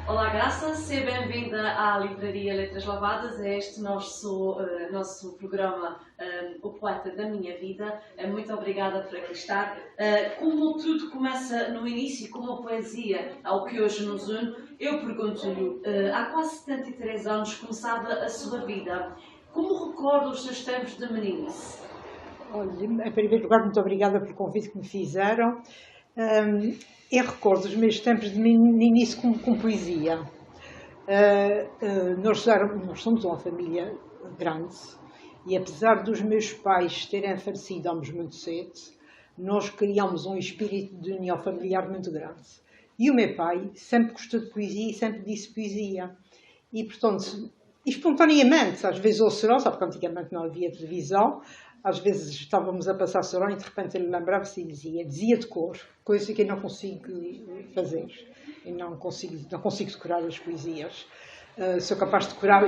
Olá, Graça, seja bem-vinda à Livraria Letras Lavadas, a este nosso programa O Poeta da Minha Vida. Muito obrigada por aqui estar. Como tudo começa no início, como a poesia ao que hoje nos une, eu pergunto-lhe, há quase 73 anos começava a sua vida. Como recorda os seus tempos de meninice? Olha, em primeiro lugar, muito obrigada pelo convite que me fizeram. Eu recordo os meus tempos de meninice com poesia. Nós somos uma família grande e, apesar dos meus pais terem falecido ambos muito cedo, nós criamos um espírito de união familiar muito grande. E o meu pai sempre gostou de poesia e sempre disse poesia. E, portanto, espontaneamente, às vezes ouço serão, sabe que antigamente não havia televisão, às vezes estávamos a passar serão e de repente ele lembrava-se e dizia de cor, coisa que eu não consigo fazer. Eu não consigo decorar as poesias. Sou capaz de decorar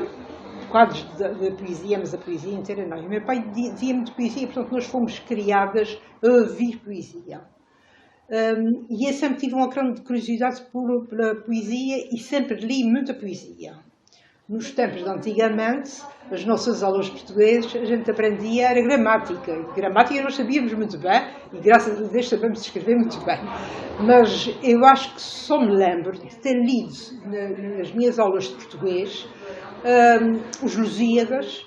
quadros de poesia, mas a poesia inteira não. E o meu pai dizia muito poesia, portanto nós fomos criadas a ouvir poesia. E eu sempre tive uma grande curiosidade pela poesia e sempre li muita poesia. Nos tempos de antigamente, as nossas aulas de português, a gente aprendia era gramática. E gramática nós sabíamos muito bem, e graças a Deus sabemos escrever muito bem. Mas eu acho que só me lembro de ter lido nas minhas aulas de português os Lusíadas,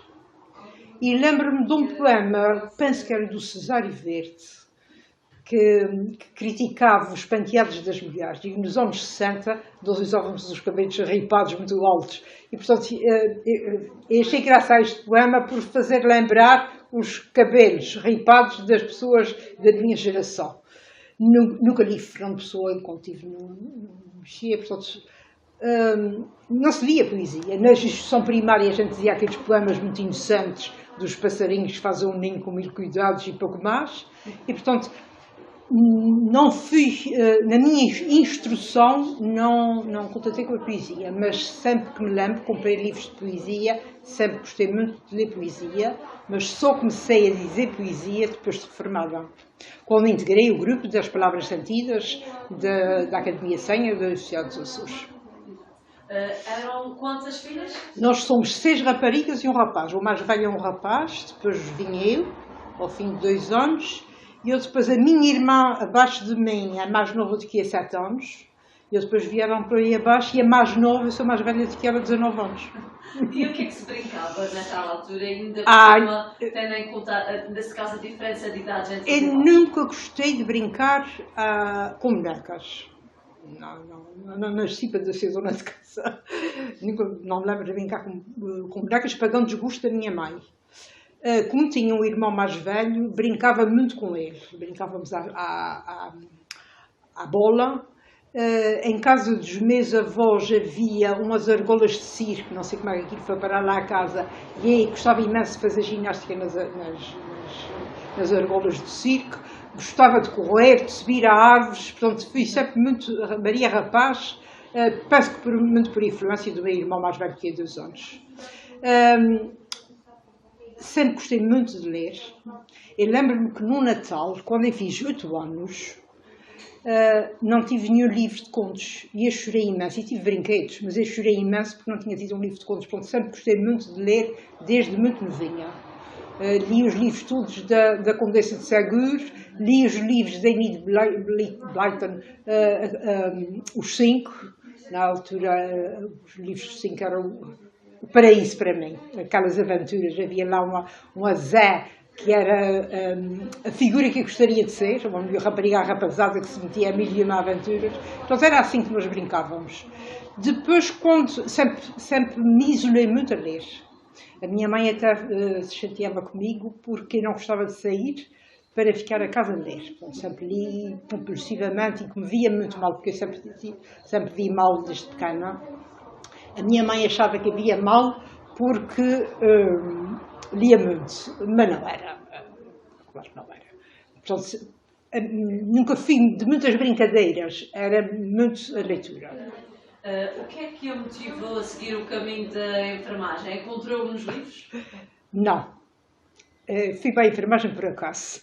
e lembro-me de um poema, penso que era do Cesário Verde, que criticava os penteados das mulheres. E nos anos 60, nós usávamos os cabelos ripados muito altos. E, portanto, eu achei graça a este poema por fazer lembrar os cabelos ripados das pessoas da minha geração. Nunca li Fernando Pessoa enquanto estive no Mexia, portanto, não se lia poesia. Na instrução primária a gente dizia aqueles poemas muito inocentes dos passarinhos que fazem um ninho com 1000 cuidados e pouco mais. E, portanto, não fui, na minha instrução, não contatei com a poesia, mas sempre que me lembro, comprei livros de poesia, sempre gostei muito de ler poesia, mas só comecei a dizer poesia depois de reformada. Quando integrei o grupo das Palavras Sentidas da Academia Senha da Universidade dos Açores. Eram quantas filhas? Nós somos 6 raparigas e um rapaz. O mais velho é um rapaz, depois vim eu, ao fim de 2 anos. E eu depois, a minha irmã abaixo de mim é mais nova do que eu, 7 anos. E eu depois vieram por aí abaixo e a mais nova, eu sou mais velha do que ela, 19 anos. E o que é que se brincava nessa altura, ainda tendo em conta, nesse caso, a diferença de idade entre Eu nunca gostei de brincar com bonecas. Não nasci para ser dona de casa. Não me lembro de brincar com bonecas, pagando desgosto da minha mãe. Como tinha um irmão mais velho, brincava muito com ele. Brincávamos à bola. Em casa dos meus avós havia umas argolas de circo, não sei como é que aquilo foi parar lá a casa, e aí gostava imenso de fazer ginástica nas argolas de circo. Gostava de correr, de subir a árvores, portanto fui sempre muito Maria Rapaz, penso que muito por influência do meu irmão mais velho que eu, 2 anos. Sempre gostei muito de ler. Eu lembro-me que no Natal, quando eu fiz 8 anos, não tive nenhum livro de contos e eu chorei imenso. E tive brinquedos, mas eu chorei imenso porque não tinha tido um livro de contos. Portanto, sempre gostei muito de ler desde muito novinha. Li os livros todos da Condessa de Ségur, li os livros da Enid Blyton, os 5. Na altura, os livros 5 eram o paraíso para mim, aquelas aventuras. Havia lá uma Zé, que era a figura que eu gostaria de ser, uma rapariga rapazada que se metia a 1001 aventuras. Então era assim que nós brincávamos. Depois, sempre me isolei muito a ler. A minha mãe até se chateava comigo porque eu não gostava de sair para ficar a casa a ler. Então, sempre li compulsivamente e que me via muito mal, porque eu sempre vi mal desde pequena. A minha mãe achava que havia mal porque lia muito, mas não era. Claro que não era. Portanto, nunca fui de muitas brincadeiras, era muito a leitura. O que é que a motivou a seguir o caminho da enfermagem? Encontrou-o nos livros? Não. Fui para a enfermagem por acaso.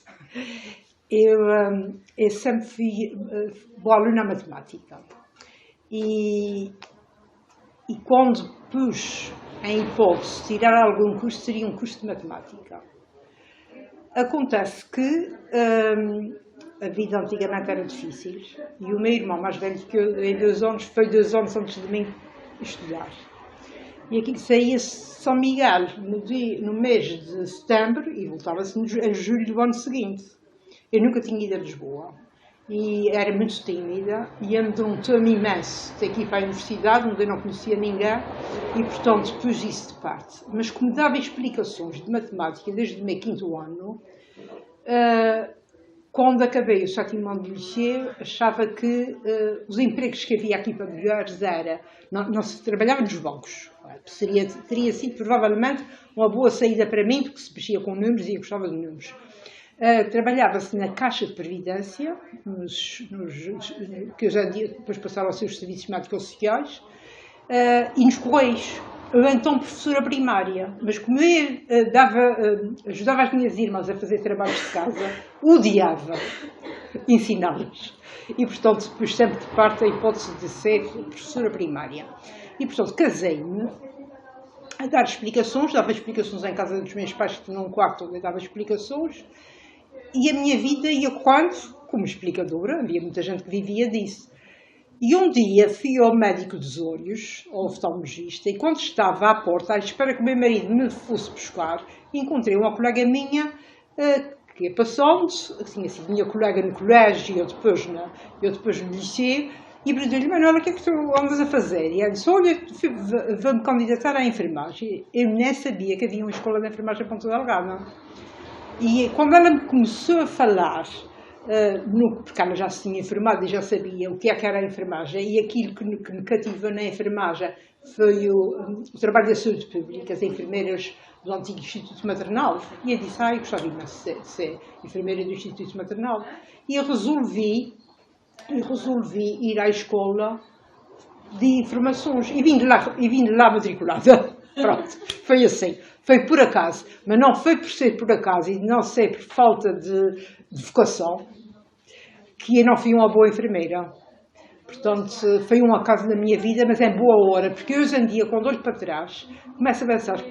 Eu sempre fui boa aluna na matemática. E e quando pus em hipótese tirar algum curso, seria um curso de matemática. Acontece que a vida antigamente era difícil e o meu irmão mais velho que eu, em 2 anos, foi 2 anos antes de mim estudar. E aquilo saía-se São Miguel no mês de setembro e voltava-se em julho do ano seguinte. Eu nunca tinha ido a Lisboa e era muito tímida e ia-me de um turno imenso daqui para a universidade, onde eu não conhecia ninguém e, portanto, pus isso de parte. Mas como dava explicações de matemática desde o meu 5º ano, quando acabei o 7º ano de liceu, achava que os empregos que havia aqui para mulheres não se trabalhava nos bancos. Teria sido provavelmente uma boa saída para mim, porque se mexia com números e eu gostava de números. Trabalhava-se na Caixa de Previdência, que hoje em dia depois passaram a ser os serviços médicos-sociais, e nos Correios. Eu então professora primária, mas como eu ajudava as minhas irmãs a fazer trabalhos de casa, odiava ensiná-las. E, portanto, pus sempre de parte a hipótese de ser professora primária. E, portanto, casei-me a dar explicações, dava explicações em casa dos meus pais, que tinham um quarto onde eu dava explicações, e a minha vida ia correndo como explicadora, havia muita gente que vivia disso. E um dia fui ao médico dos olhos, ao oftalmologista, e quando estava à porta, à espera que o meu marido me fosse buscar, encontrei uma colega minha que ia passando, que tinha sido minha colega no colégio e eu depois no liceu, e perguntei-lhe: Manuela, o que é que tu andas a fazer? E ela disse: olha, vou-me candidatar à enfermagem. Eu nem sabia que havia uma escola de enfermagem em Ponta Delgada. E quando ela me começou a falar, porque ela já se tinha informado e já sabia o que era a enfermagem, e aquilo que me cativou na enfermagem foi o trabalho da saúde pública, as enfermeiras do antigo Instituto Maternal. E eu disse: eu gostava imenso de ser enfermeira do Instituto Maternal. E eu resolvi ir à escola de informações e vim de lá matriculada. Pronto, foi assim. Foi por acaso, mas não foi por ser por acaso e não ser por falta de vocação que eu não fui uma boa enfermeira. Portanto, foi um acaso da minha vida, mas é boa hora, porque hoje em dia, quando olho para trás, começo a pensar: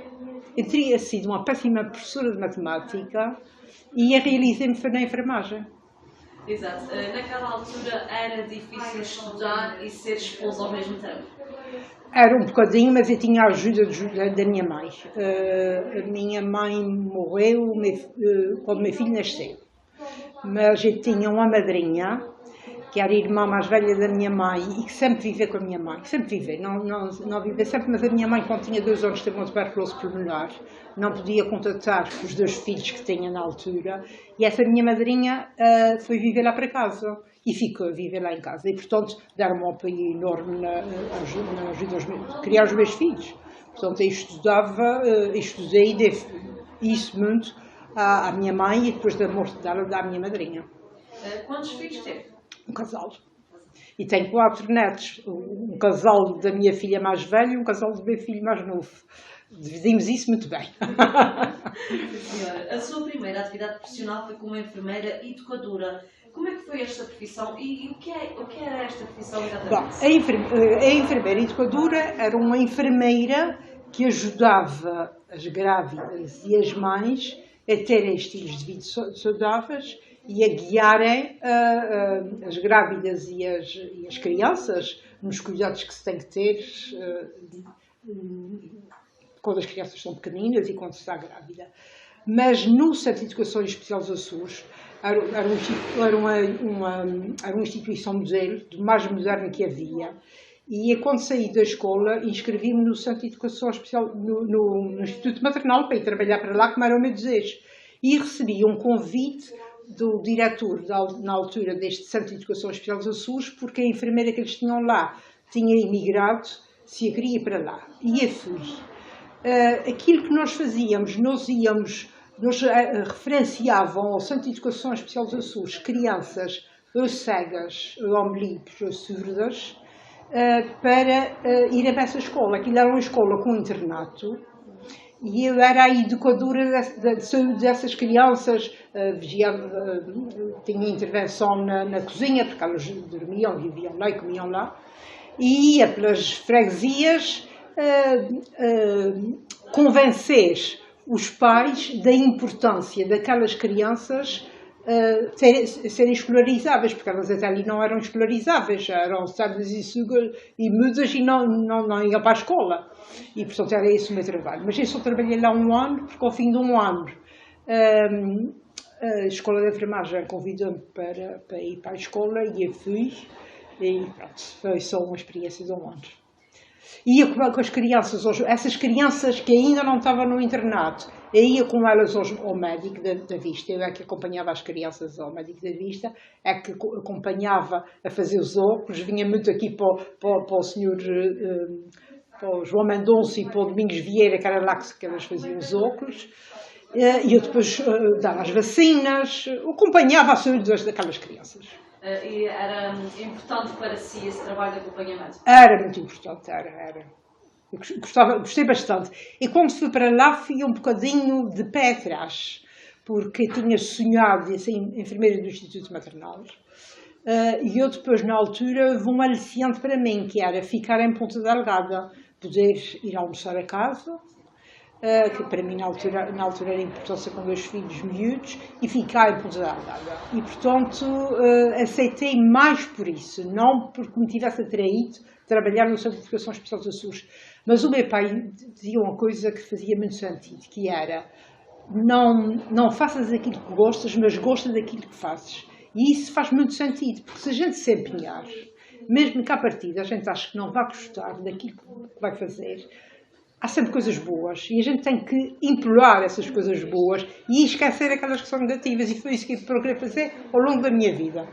eu teria sido uma péssima professora de matemática e a realizei-me foi na enfermagem. Exato. Naquela altura era difícil estudar e ser esposa ao mesmo tempo? Era um bocadinho, mas eu tinha a ajuda da minha mãe. A minha mãe morreu quando o meu filho nasceu. Mas eu tinha uma madrinha, que era a irmã mais velha da minha mãe e que sempre viveu com a minha mãe. Sempre viveu, não viveu sempre, mas a minha mãe, quando tinha 2 anos, teve uma tuberculose pulmonar. Não podia contatar os 2 filhos que tinha na altura. E essa minha madrinha foi viver lá para casa. E ficou a viver lá em casa. E, portanto, deram-me um apoio enorme na ajuda a criar os meus filhos. Portanto, eu estudei e devo isso muito à minha mãe e depois da morte dela, da minha madrinha. Quantos filhos teve? Um casal. E tenho 4 netos. Um casal da minha filha mais velha e um casal do meu filho mais novo. Dividimos isso muito bem. Senhora, a sua primeira atividade profissional foi como enfermeira e educadora. Como é que foi esta profissão e o que era esta profissão exatamente? Bom, a enfermeira educadora era uma enfermeira que ajudava as grávidas e as mães a terem estilos de vida saudáveis e a guiarem as grávidas e as crianças nos cuidados que se tem que ter quando as crianças são pequeninas e quando se está grávida. Mas no Centro de Educação Especial dos Açores era uma instituição modelo, do mais moderno que havia. E quando saí da escola, inscrevi-me no Centro de Educação Especial, no Instituto Maternal, para ir trabalhar para lá, como era o meu desejo. E recebi um convite do diretor, na altura, deste Centro de Educação Especial dos Açores, porque a enfermeira que eles tinham lá tinha emigrado, se eu queria ir para lá. E eu fui. Aquilo que nós fazíamos, nós referenciavam ao Centro de Educação Especial dos Açores crianças ou cegas, ou ombligos, ou surdas, para ir a essa escola. Aquilo era uma escola com internato e eu era a educadora de saúde dessas crianças, tinha intervenção na cozinha, porque elas dormiam, viviam lá e comiam lá. e ia pelas freguesias convencer os pais da importância daquelas crianças serem escolarizáveis, porque elas até ali não eram escolarizáveis, eram sardas e mudas e não iam para a escola. E, portanto, era esse o meu trabalho. Mas eu só trabalhei lá um ano, porque ao fim de um ano a Escola de Enfermagem convidou-me para ir para a escola e eu fui. E pronto, foi só uma experiência de um ano. Ia com as crianças, essas crianças que ainda não estavam no internato, eu ia com elas ao médico da vista. Eu é que acompanhava as crianças ao médico da vista, é que acompanhava a fazer os óculos, vinha muito aqui para o senhor, para o João Mendonça e para o Domingos Vieira, que era lá que elas faziam os óculos, e eu depois dava as vacinas, acompanhava a saúde daquelas crianças. E era importante para si esse trabalho de acompanhamento? Era muito importante, era. Eu gostei bastante. E quando fui para lá, fui um bocadinho de pé atrás, porque tinha sonhado de ser enfermeira do Instituto Maternal. E eu depois, na altura, houve um aliciante para mim, que era ficar em Ponta Delgada, poder ir almoçar a casa, que para mim na altura era importância com 2 filhos miúdos, e ficar em Ponta Delgada. E, portanto, aceitei mais por isso, não porque me tivesse atraído trabalhar no Centro de Educação Especial da SUS. Mas o meu pai dizia uma coisa que fazia muito sentido, que era: não faças aquilo que gostas, mas gosta daquilo que fazes. E isso faz muito sentido, porque se a gente se empenhar, mesmo que à partida a gente acha que não vai gostar daquilo que vai fazer, há sempre coisas boas e a gente tem que implorar essas coisas boas e esquecer aquelas que são negativas, e foi isso que eu procurei fazer ao longo da minha vida.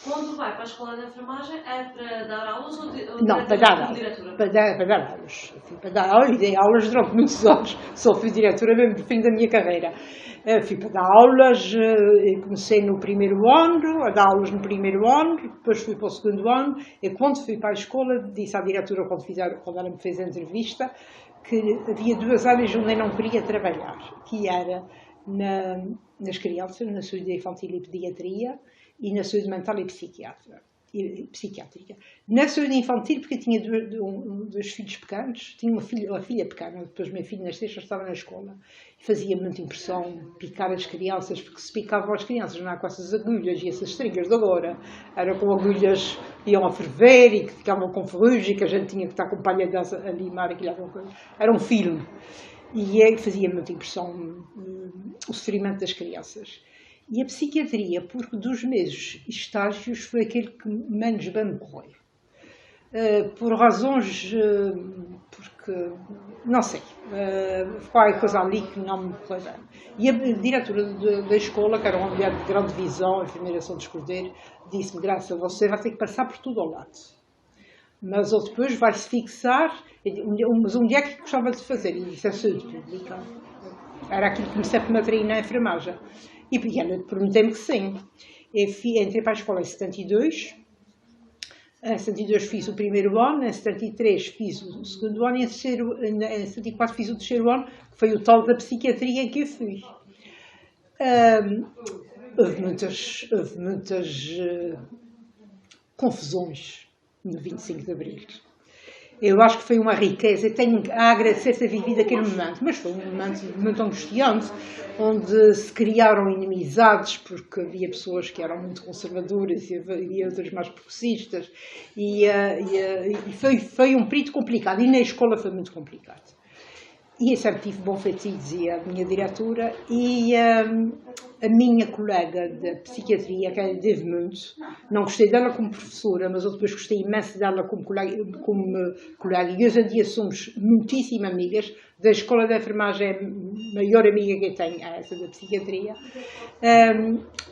Quando vai para a escola de enfermagem, é para dar aulas ou não, para dar aulas. Para dar aulas. Fui para dar aulas e dei aulas durante muitos anos. Só fui diretora mesmo no fim da minha carreira. Fui para dar aulas, comecei no primeiro ano, a dar aulas no primeiro ano, depois fui para o segundo ano, e quando fui para a escola, disse à diretora, quando ela me fez a entrevista, que havia 2 áreas onde eu não queria trabalhar, que era nas crianças, na saúde infantil e pediatria, e na saúde mental e psiquiátrica. Na saúde infantil, porque eu tinha 2 filhos pequenos, tinha uma filha pequena, depois meu filho nasceu, já estava na escola, e fazia muita impressão picar as crianças, porque se picavam as crianças não era com essas agulhas e essas seringas de agora, era com agulhas que iam a ferver e que ficavam com ferrugem, e que a gente tinha que estar com palha a limar aquilo, era um filme. E fazia muita impressão o sofrimento das crianças. E a psiquiatria, porque dos meus estágios foi aquele que menos bem me correu. Por razões, porque, não sei, qualquer coisa ali que não me correu bem. E a diretora da escola, que era uma mulher de grande visão, a enfermeira São de Escudeiro, disse-me: Graça, você vai ter que passar por tudo ao lado. Mas ou depois vai-se fixar, mas um dia que gostava de fazer, e disse: a saúde pública. Era aquilo que me sempre me atraía na enfermagem. E ela prometeu-me que sim. Eu entrei para a escola em 72. Em 72 fiz o primeiro ano, em 73 fiz o segundo ano e em 74 fiz o terceiro ano, que foi o tal da psiquiatria em que eu fui. Houve muitas confusões no 25 de Abril. Eu acho que foi uma riqueza, eu tenho a agradecer ter vivido aquele momento, mas foi um momento muito angustiante, onde se criaram inimizades, porque havia pessoas que eram muito conservadoras e havia outras mais progressistas, e foi um período complicado, e na escola foi muito complicado. E eu sempre tive bom feitio, dizia a minha diretora, e a minha colega de psiquiatria, que ela teve muito, não gostei dela como professora, mas eu depois gostei imenso dela como colega, e hoje em dia somos muitíssimo amigas. Da escola de enfermagem, a maior amiga que eu tenho é essa da psiquiatria.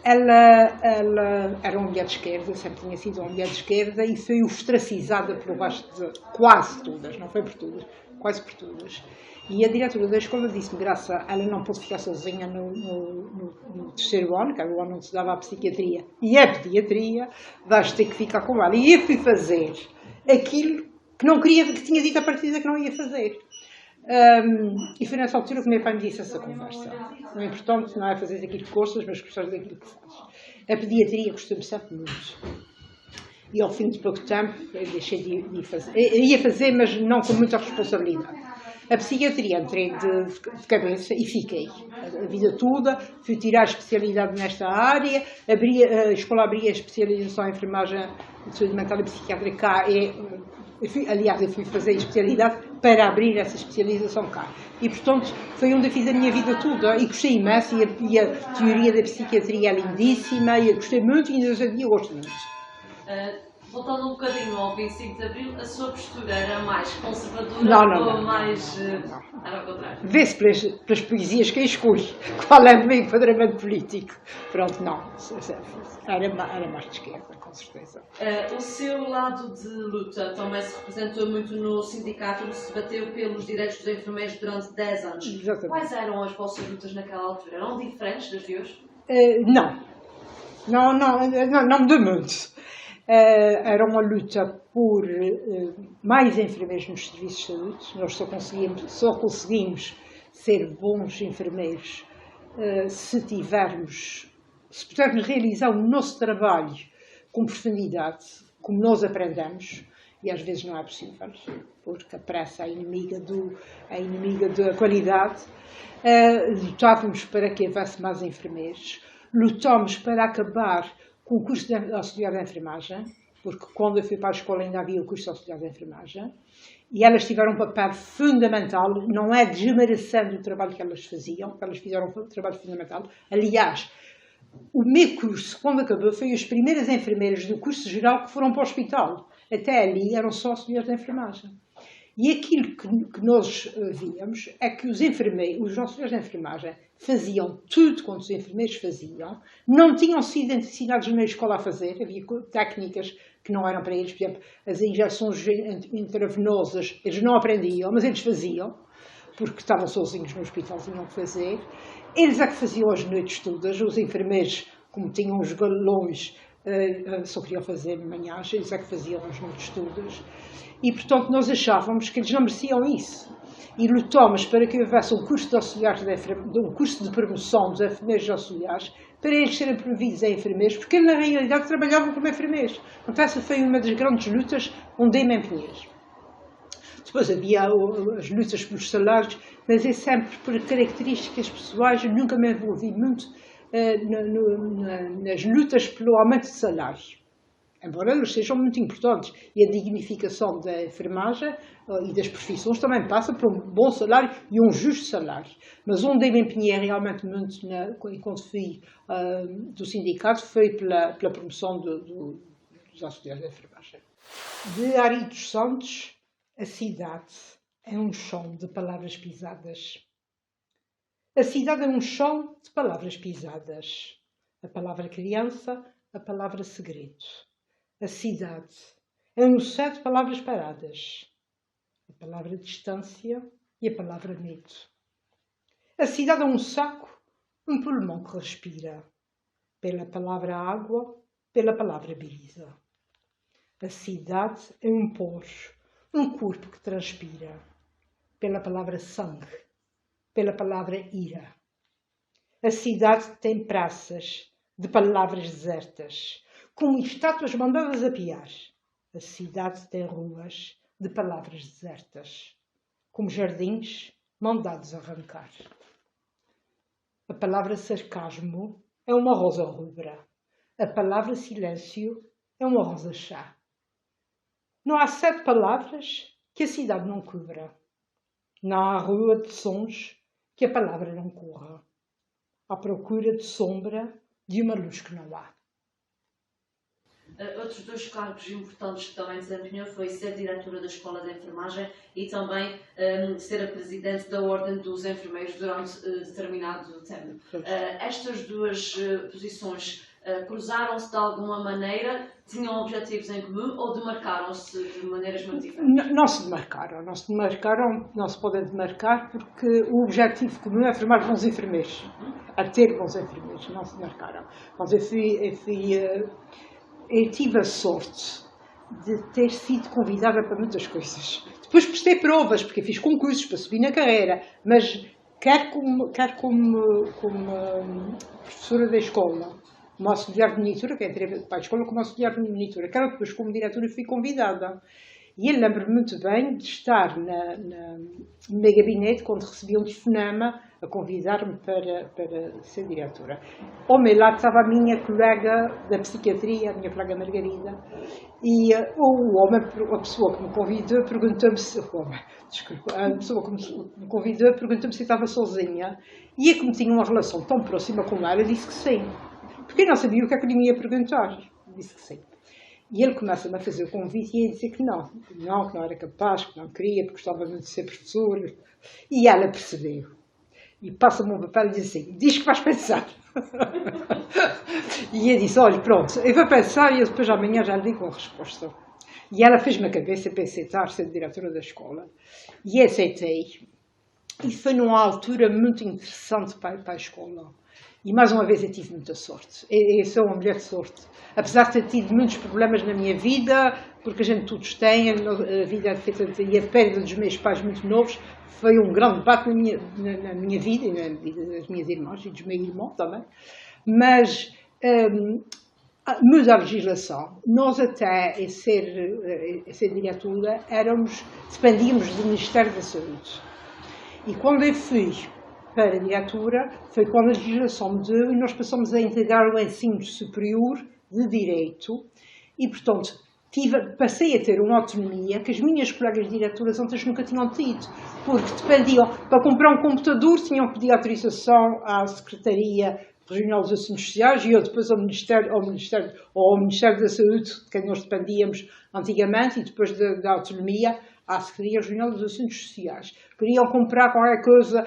Ela era uma mulher de esquerda, sempre tinha sido uma mulher de esquerda, e foi ostracizada por resto de quase todas, não foi por todas, quase por todas. E a diretora da escola disse-me: Graça, ela não pode ficar sozinha no terceiro ano, que era o ano onde se dava a psiquiatria e a pediatria, vais ter que ficar com ela. E eu fui fazer aquilo que não queria, que tinha dito à partida que não ia fazer. E foi nessa altura que o meu pai me disse essa conversa: o importante não é fazer aquilo que gostas, mas gostar daquilo que fazes. A pediatria gostou-me sempre muito. e ao fim de pouco tempo eu deixei de fazer. Eu ia fazer, mas não com muita responsabilidade. A psiquiatria entrei de cabeça e fiquei. A vida toda, fui tirar especialidade nesta área, a escola abria a especialização em enfermagem de saúde mental e psiquiátrica cá, aliás, eu fui fazer a especialidade para abrir essa especialização cá. E, portanto, foi onde eu fiz a minha vida toda e gostei imenso, e a teoria da psiquiatria é lindíssima, e eu gostei muito e ainda hoje em dia gosto muito. Voltando um bocadinho ao 25 de Abril, a sua postura era mais conservadora ou mais... Era ao contrário? Vê-se pelas poesias que eu escolho qual é o meu enquadramento político. Pronto, não. Era mais de esquerda, com certeza. O seu lado de luta também se representou muito no sindicato, onde se bateu pelos direitos dos enfermeiros durante 10 anos. Exatamente. Quais eram as vossas lutas naquela altura? Eram diferentes das de hoje? Não mudou muito. Era uma luta por mais enfermeiros nos serviços de saúde. Nós só conseguimos ser bons enfermeiros se pudermos realizar o nosso trabalho com profundidade, como nós aprendemos, e às vezes não é possível, porque a pressa é inimiga da qualidade. Lutávamos para que houvesse mais enfermeiros, lutámos para acabar com o curso de auxiliar de enfermagem, porque quando eu fui para a escola ainda havia o curso de auxiliar de enfermagem, e elas tiveram um papel fundamental, não é desmerecendo o trabalho que elas faziam, porque elas fizeram um trabalho fundamental. Aliás, o meu curso, quando acabou, foi os primeiros enfermeiros do curso geral que foram para o hospital. Até ali eram só auxiliares de enfermagem. E aquilo que nós víamos é que os auxiliares de enfermagem faziam tudo quanto os enfermeiros faziam, não tinham sido ensinados na escola a fazer, havia técnicas que não eram para eles, por exemplo, as injeções intravenosas, eles não aprendiam, mas eles faziam, porque estavam sozinhos no hospital, tinham que fazer. Eles é que faziam as noites todas, os enfermeiros, como tinham os galões, só queriam fazer de manhã, eles é que faziam as noites todas. E, portanto, nós achávamos que eles não mereciam isso. E lutámos para que houvesse um curso um curso de promoção dos enfermeiros auxiliares, para eles serem promovidos a enfermeiros, porque na realidade trabalhavam como enfermeiros. Portanto, essa foi uma das grandes lutas onde eu me empenhei. Depois havia as lutas pelos salários, mas é sempre por características pessoais. Eu nunca me envolvi muito nas lutas pelo aumento de salário. Embora eles sejam muito importantes, e a dignificação da enfermagem e das profissões também passa por um bom salário e um justo salário. Mas onde eu me empenhei realmente muito, enquanto fui do sindicato, foi pela promoção dos auxiliares de enfermagem. De Ari dos Santos, a cidade é um chão de palavras pisadas. A cidade é um chão de palavras pisadas. A palavra criança, a palavra segredo. A cidade é um céu de palavras paradas. A palavra distância e a palavra medo. A cidade é um saco, um pulmão que respira. Pela palavra água, pela palavra brisa. A cidade é um poro, um corpo que transpira. Pela palavra sangue, pela palavra ira. A cidade tem praças de palavras desertas, como estátuas mandadas a piar. A cidade tem ruas de palavras desertas, como jardins mandados a arrancar. A palavra sarcasmo é uma rosa rubra. A palavra silêncio é uma rosa chá. Não há 7 palavras que a cidade não cubra. Não há rua de sons que a palavra não corra. À procura de sombra de uma luz que não há. Outros 2 cargos importantes que também desempenhou foi ser diretora da Escola de Enfermagem e também ser a presidente da Ordem dos Enfermeiros durante determinado tempo. Estas 2 posições cruzaram-se de alguma maneira, tinham objetivos em comum ou demarcaram-se de maneiras muito diferentes? Não se demarcaram, não se podem demarcar, porque o objetivo comum é formar bons enfermeiros, a ter bons enfermeiros, não se demarcaram. Mas eu tive a sorte de ter sido convidada para muitas coisas. Depois prestei provas, porque fiz concursos para subir na carreira, mas quer como professora da escola, como auxiliar de monitora, que entrei para a escola como auxiliar de monitora, que depois como diretora fui convidada. E eu lembro-me muito bem de estar no meu gabinete quando recebi um telefonema a convidar-me para ser diretora. Ao meu lado estava a minha colega da psiquiatria, a minha colega Margarida, e a pessoa que me convidou perguntou-me se estava sozinha, e eu, como tinha uma relação tão próxima com ela, disse que sim. Porque eu não sabia o que é que lhe ia perguntar. Disse que sim. E ele começa-me a fazer o convite e a dizer que não era capaz, que não queria, porque gostava muito de ser professor. E ela percebeu. E passa-me um papel e diz assim, diz que vais pensar. E eu disse, olha, pronto, eu vou pensar e depois amanhã já lhe digo a resposta. E ela fez-me a cabeça para aceitar ser diretora da escola. E aceitei. E foi numa altura muito interessante para a escola. E mais uma vez eu tive muita sorte. Eu sou uma mulher de sorte. Apesar de ter tido muitos problemas na minha vida, porque a gente todos tem, a vida é feita e a perda dos meus pais muito novos foi um grande debate na minha vida e na vida das minhas irmãs e dos meus irmãos também. Mas muda a legislação. Nós até a ser diretora dependíamos do Ministério da Saúde. E quando eu fui para a diretora, foi quando a legislação mudou e nós passamos a integrar o ensino superior de Direito e, portanto, passei a ter uma autonomia que as minhas colegas diretoras antes nunca tinham tido, porque dependiam, para comprar um computador, tinham que pedir autorização à Secretaria Regional dos Assuntos Sociais e eu depois ao Ministério da Saúde, de quem nós dependíamos antigamente, e depois da autonomia, à Secretaria Regional dos Assuntos Sociais. Queriam comprar qualquer coisa,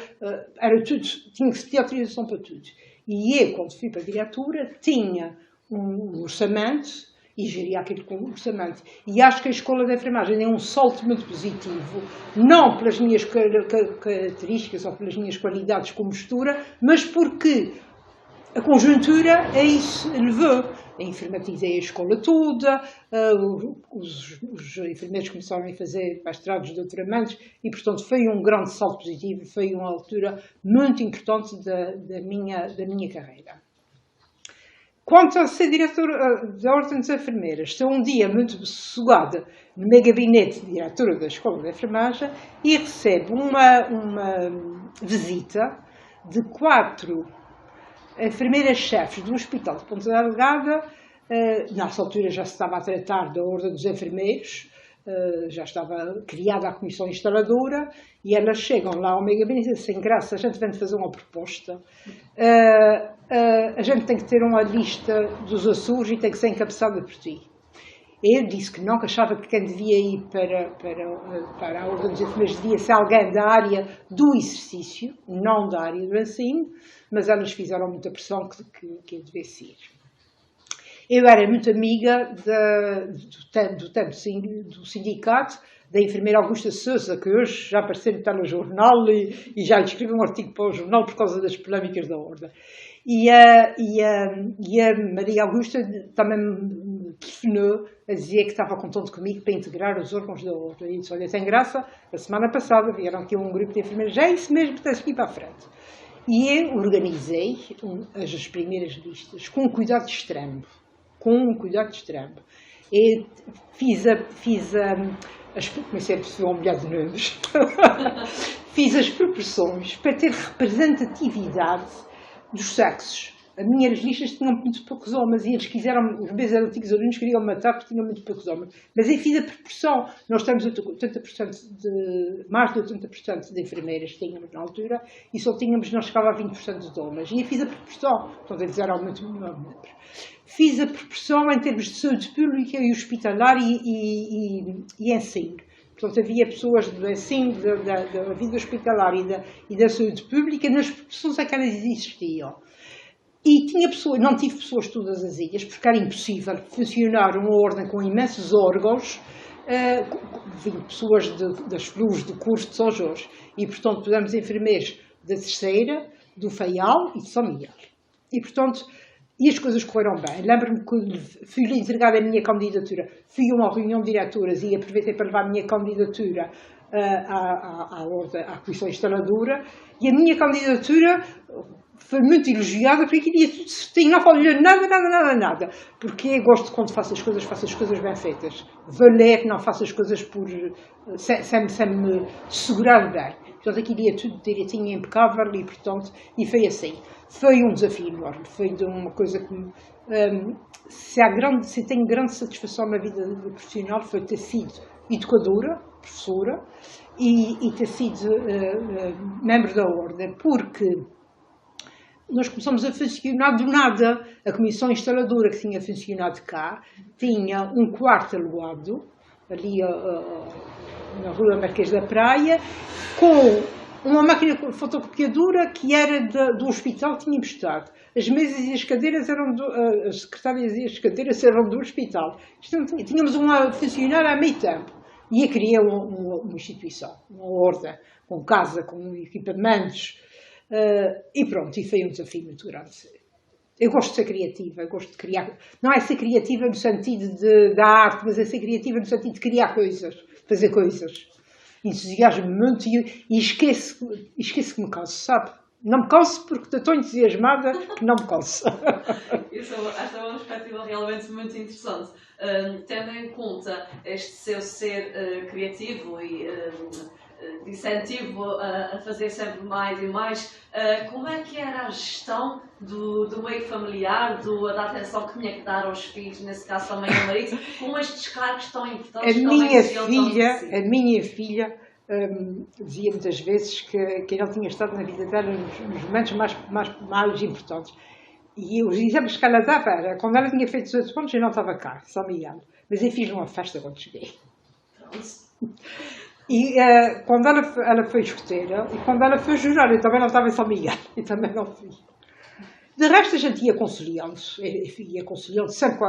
era tudo, tinha que se pedir autorização para tudo. E eu, quando fui para a diretora, tinha um orçamento e geria aquilo com orçamento. E acho que a escola de enfermagem é um salto muito positivo, não pelas minhas características ou pelas minhas qualidades como gestora, mas porque a conjuntura é isso levou. Informatizei a escola toda, os enfermeiros começaram a fazer mestrados, doutoramentos e, portanto, foi um grande salto positivo, foi uma altura muito importante da minha carreira. Quanto a ser diretora da Ordem das Enfermeiras, estou um dia muito sossegada no meu gabinete de diretora da Escola de Enfermagem e recebo uma visita de 4 enfermeiras-chefes do Hospital de Ponta Delgada. Nessa altura já se estava a tratar da Ordem dos Enfermeiros, já estava criada a comissão instaladora, e elas chegam lá ao meu gabinete e dizem assim, Graça, a gente vem fazer uma proposta, a gente tem que ter uma lista dos Açores e tem que ser encabeçada por ti. Eu disse que não, que achava que quem devia ir para a Ordem dos Enfermeiros devia ser alguém da área do exercício, não da área do ensino, mas elas fizeram muita pressão que eu devesse ir. Eu era muito amiga do sindicato da enfermeira Augusta Sousa, que hoje já apareceu no telejornal e já escreve um artigo para o jornal por causa das polémicas da Ordem. E a Maria Augusta também me telefonou a dizer que estava contente comigo para integrar os órgãos da Ordem. E disse, olha, tem graça, a semana passada vieram aqui um grupo de enfermeiros, é isso mesmo, tens que ir para a frente. E eu organizei as primeiras listas com um cuidado extremo. Eu comecei a perceber uma mulher de números. Fiz as proporções para ter representatividade dos sexos. As minhas listas tinham muito poucos homens e eles quiseram, os meus antigos alunos queriam matar porque tinham muito poucos homens. Mas eu fiz a proporção. Nós temos 80% mais de 80% de enfermeiras que tínhamos na altura e só tínhamos, não chegava a 20% de homens. E eu fiz a proporção. Portanto, eles eram muito menores. Fiz a proporção em termos de saúde pública e hospitalar e ensino. Portanto, havia pessoas do ensino, da vida hospitalar e da saúde pública nas proporções em que elas existiam. E não tive pessoas de todas as ilhas, porque era impossível funcionar uma ordem com imensos órgãos, pessoas das FLUs, do curso de São Jorge. E, portanto, tivemos enfermeiros da Terceira, do Faial e de São Miguel. E, portanto, E as coisas correram bem. Lembro-me que fui-lhe entregar a minha candidatura. Fui a uma reunião de diretoras e aproveitei para levar a minha candidatura à Comissão Instaladora. E a minha candidatura foi muito elogiada porque aquilo ia tudo certinho, não falei nada. Porque eu gosto quando faço as coisas bem feitas. Valer, não faço as coisas sem me segurar bem. Portanto, aquilo ia tudo direitinho, impecável e, portanto, e foi assim. Foi um desafio enorme, foi de uma coisa que se tenho grande satisfação na vida profissional foi ter sido educadora, professora e ter sido membro da Ordem, porque nós começamos a funcionar do nada. A Comissão Instaladora que tinha funcionado cá tinha um quarto alugado, ali na Rua Marquês da Praia, com uma máquina fotocopiadora que era do hospital, tinha emprestado. As mesas e as cadeiras as secretárias e as cadeiras eram do hospital. Tínhamos uma funcionária a meio tempo. E eu criei uma instituição, uma ordem, com casa, com equipamentos. E pronto, e foi um desafio muito grande. Eu gosto de ser criativa, eu gosto de criar. Não é ser criativa no sentido da arte, mas é ser criativa no sentido de criar coisas, fazer coisas. Entusiasmo muito e esqueço que me canso, sabe? Não me canso porque estou tão entusiasmada que não me canso. Esta é uma perspectiva realmente muito interessante. Tendo em conta este seu ser criativo e de incentivo a fazer sempre mais e mais, como é que era a gestão do meio familiar, da atenção que tinha que dar aos filhos, nesse caso também ao marido, com estes cargos tão importantes? A minha filha dizia muitas vezes que ele tinha estado na vida dela nos momentos mais importantes. E os exemplos que ela dava era, quando ela tinha feito 18 pontos, eu não estava cá, São Miguel. Mas eu fiz uma festa quando cheguei. E quando ela foi escoteira, e quando ela foi jurar, eu também não estava em São Miguel, eu também não fui. De resto, a gente ia conciliando, sempre com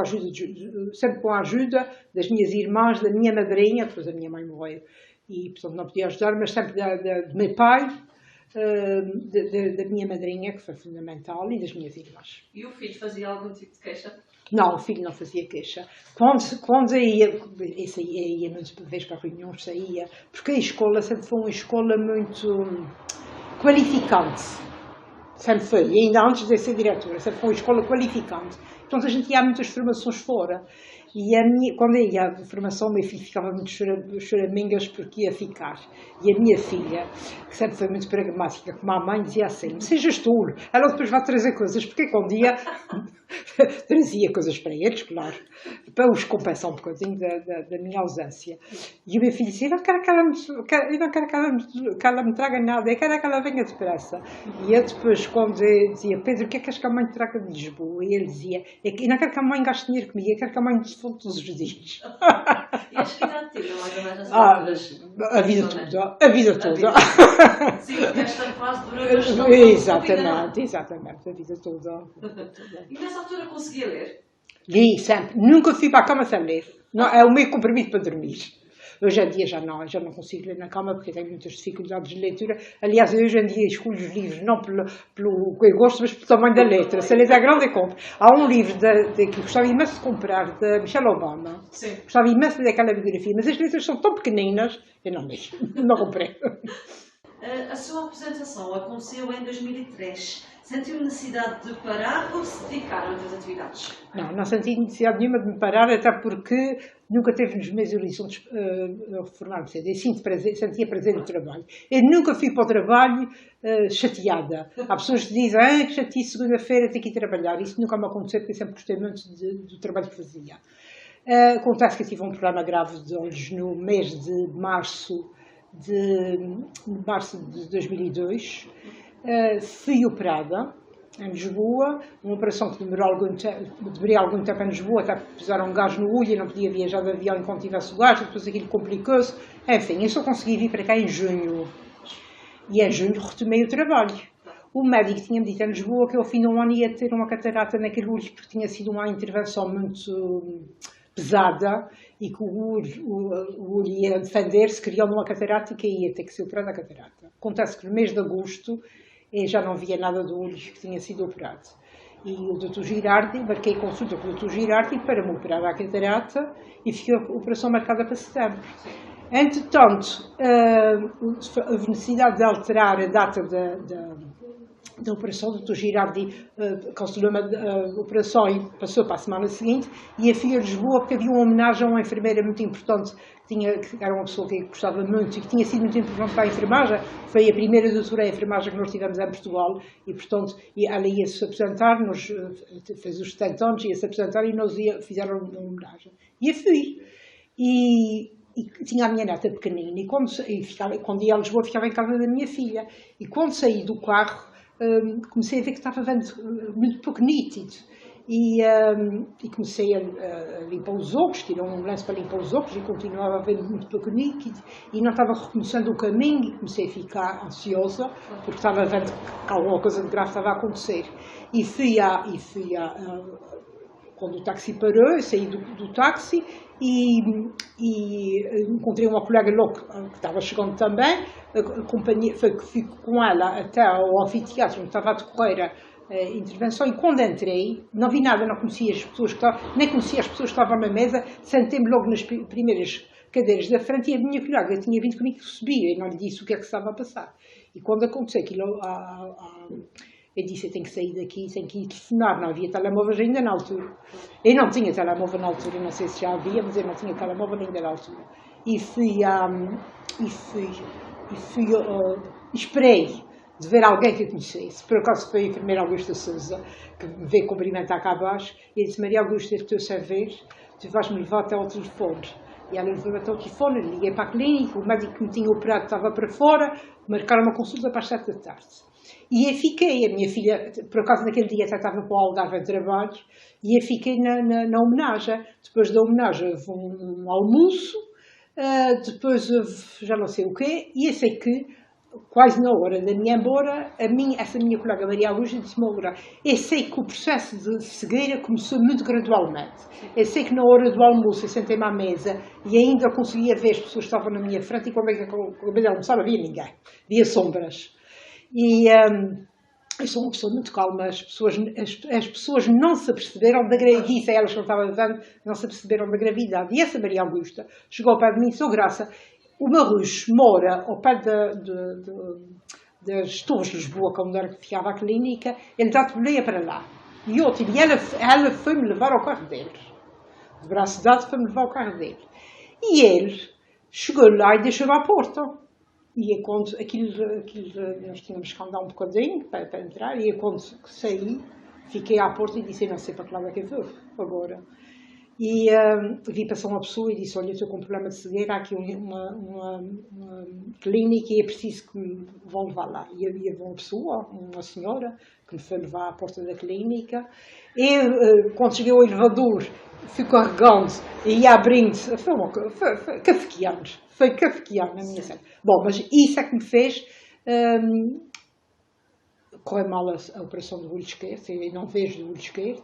a ajuda das minhas irmãs, da minha madrinha, depois a minha mãe morreu, e portanto não podia ajudar, mas sempre do meu pai, da minha madrinha, que foi fundamental, e das minhas irmãs. E o filho fazia algum tipo de queixa? Não, o filho não fazia queixa. Quando eu ia muitas vezes para reuniões, saía, porque a escola sempre foi uma escola muito qualificante. Sempre foi, e ainda antes de ser diretora, sempre foi uma escola qualificante. Então a gente ia a muitas formações fora. E quando eu ia à formação, o meu filho ficava muito choramingas porque ia ficar. E a minha filha, que sempre foi muito pragmática, como a mãe, dizia assim, não sejas tolo, ela depois vai trazer coisas, porque quando ia, trazia coisas para eles, claro, para os compensar um bocadinho da minha ausência. E o meu filho dizia, eu não quero que ela me traga nada, eu quero que ela venha depressa. E eu depois, quando eu dizia, Pedro, o que é que queres que a mãe traga de Lisboa? E ele dizia, eu não quero que a mãe gaste dinheiro comigo, eu quero que a mãe desfoque todos os dias. E acho que ainda tive, mais ou menos, a vida toda. A vida toda. Sim, esta fase dura bastante. Exatamente, a vida toda. E nessa altura conseguia ler? Li sempre. Nunca fui para a cama sem ler. Não, é o meu comprimido para dormir. Hoje em dia já não consigo ler na cama porque tenho muitas dificuldades de leitura. Aliás, hoje em dia escolho os livros não pelo que eu gosto, mas pelo tamanho da letra. Se a letra é grande, eu compro. Há um livro que gostava imenso de comprar, de Michelle Obama. Sim. Gostava imenso de ler aquela biografia, mas as letras são tão pequeninas, eu não li. Não comprei. A sua apresentação aconteceu em 2003. Sentiu necessidade de parar ou se dedicar a outras atividades? Não senti necessidade nenhuma de me parar, até porque nunca teve nos meus horizontes reformar-me cedo. Eu sentia prazer no trabalho. Eu nunca fui para o trabalho chateada. Há pessoas que dizem que chatice, segunda-feira tenho que ir trabalhar. Isso nunca me aconteceu, porque eu sempre gostei muito do trabalho que fazia. Acontece que eu tive um problema grave de olhos no mês de março de 2002. Fui operada em Lisboa, uma operação que demorou algum tempo em Lisboa, até puseram um gás no olho e não podia viajar de avião enquanto tivesse o gás, depois aquilo complicou-se. Enfim, eu só consegui vir para cá em junho. E em junho retomei o trabalho. O médico tinha-me dito em Lisboa que ao fim de um ano ia ter uma catarata naquele olho, porque tinha sido uma intervenção muito pesada e que o olho ia defender-se, criando uma catarata e ia ter que ser operado a catarata. Acontece que no mês de agosto eu já não via nada do olho que tinha sido operado. E o Dr. Girardi, marquei consulta com o Dr. Girardi para me operar a catarata e fiquei a operação marcada para setembro. Entretanto, houve necessidade de alterar a data da operação. O Dr. Girardi cancelou a operação e passou para a semana seguinte, e a filha de Lisboa, porque havia uma homenagem a uma enfermeira muito importante, que era uma pessoa que gostava muito e que tinha sido muito importante para a enfermagem. Foi a primeira doutora em enfermagem que nós tivemos em Portugal, e portanto ela ia-se apresentar, fez os 70 anos, ia-se apresentar e nós fizeram uma homenagem. E eu fui. E tinha a minha neta pequenina, e quando ia a Lisboa ficava em casa da minha filha. E quando saí do carro, comecei a ver que estava vendo muito pouco nítido. E comecei a limpar os óculos, tirei um lenço para limpar os óculos e continuava a ver muito pouco nítido. E não estava reconhecendo o caminho e comecei a ficar ansiosa, porque estava vendo que alguma coisa de grave estava a acontecer. E quando o táxi parou, eu saí do táxi e encontrei uma colega logo que estava chegando também. Fui com ela até ao anfiteatro onde estava a decorrer a intervenção, e quando entrei, não vi nada, não conhecia as pessoas que estavam, nem conhecia as pessoas que estavam na mesa, sentei-me logo nas primeiras cadeiras da frente, e a minha colega tinha vindo comigo subir, e não lhe disse o que é que estava a passar. E quando aconteceu aquilo, eu disse: eu tenho que sair daqui, tenho que ir telefonar. Não havia telemóveis ainda na altura. Eu não tinha telemóvel na altura, não sei se já havia, mas eu não tinha telemóvel ainda na altura. Esperei de ver alguém que eu conhecesse. Por acaso foi a enfermeira Augusta Sousa, que me veio cumprimentar cá abaixo, e disse: Maria Augusta, estou a ver, tu vais-me levar até ao telefone. E ela levou-me até ao telefone, liguei para a clínica, o médico que me tinha operado estava para fora, marcaram uma consulta para as 7 da tarde. E eu fiquei, a minha filha, por acaso naquele dia até estava para o Algarve a trabalho, e eu fiquei na homenagem. Depois da homenagem houve um almoço, depois houve já não sei o quê, e eu sei que quase na hora da minha embora, essa minha colega Maria Augusta disse-me: eu sei que o processo de cegueira começou muito gradualmente. Eu sei que na hora do almoço eu sentei-me à mesa e ainda conseguia ver as pessoas que estavam na minha frente, e quando eu almoçava havia ninguém, havia sombras. E eu sou uma pessoa muito calma, as pessoas não se aperceberam da gravidade, elas que não estavam vendo, não se aperceberam da gravidade. E essa Maria Augusta chegou ao pé de mim e disse: Graça, o Marrucho mora ao pé das Torres de Lisboa, onde era que ficava a clínica, ele dá-te boleia para lá. E ela foi-me levar ao carro dele. De braço dado, foi-me levar ao carro dele. E ele chegou lá e deixou-me à porta. E quando nós tínhamos que andar um bocadinho para entrar, e quando saí, fiquei à porta e disse: não sei para que lado é que eu vou agora. E vi passar uma pessoa e disse: olha, eu estou com um problema de cegueira, há aqui uma clínica e é preciso que me vão levar lá. E havia uma pessoa, uma senhora, que me foi levar à porta da clínica. E quando cheguei ao elevador, fui carregando e ia abrindo. Foi kafkiano. Foi kafkiano na minha série. Bom, mas isso é que me fez correr mal a operação do olho esquerdo. Eu não vejo do olho esquerdo.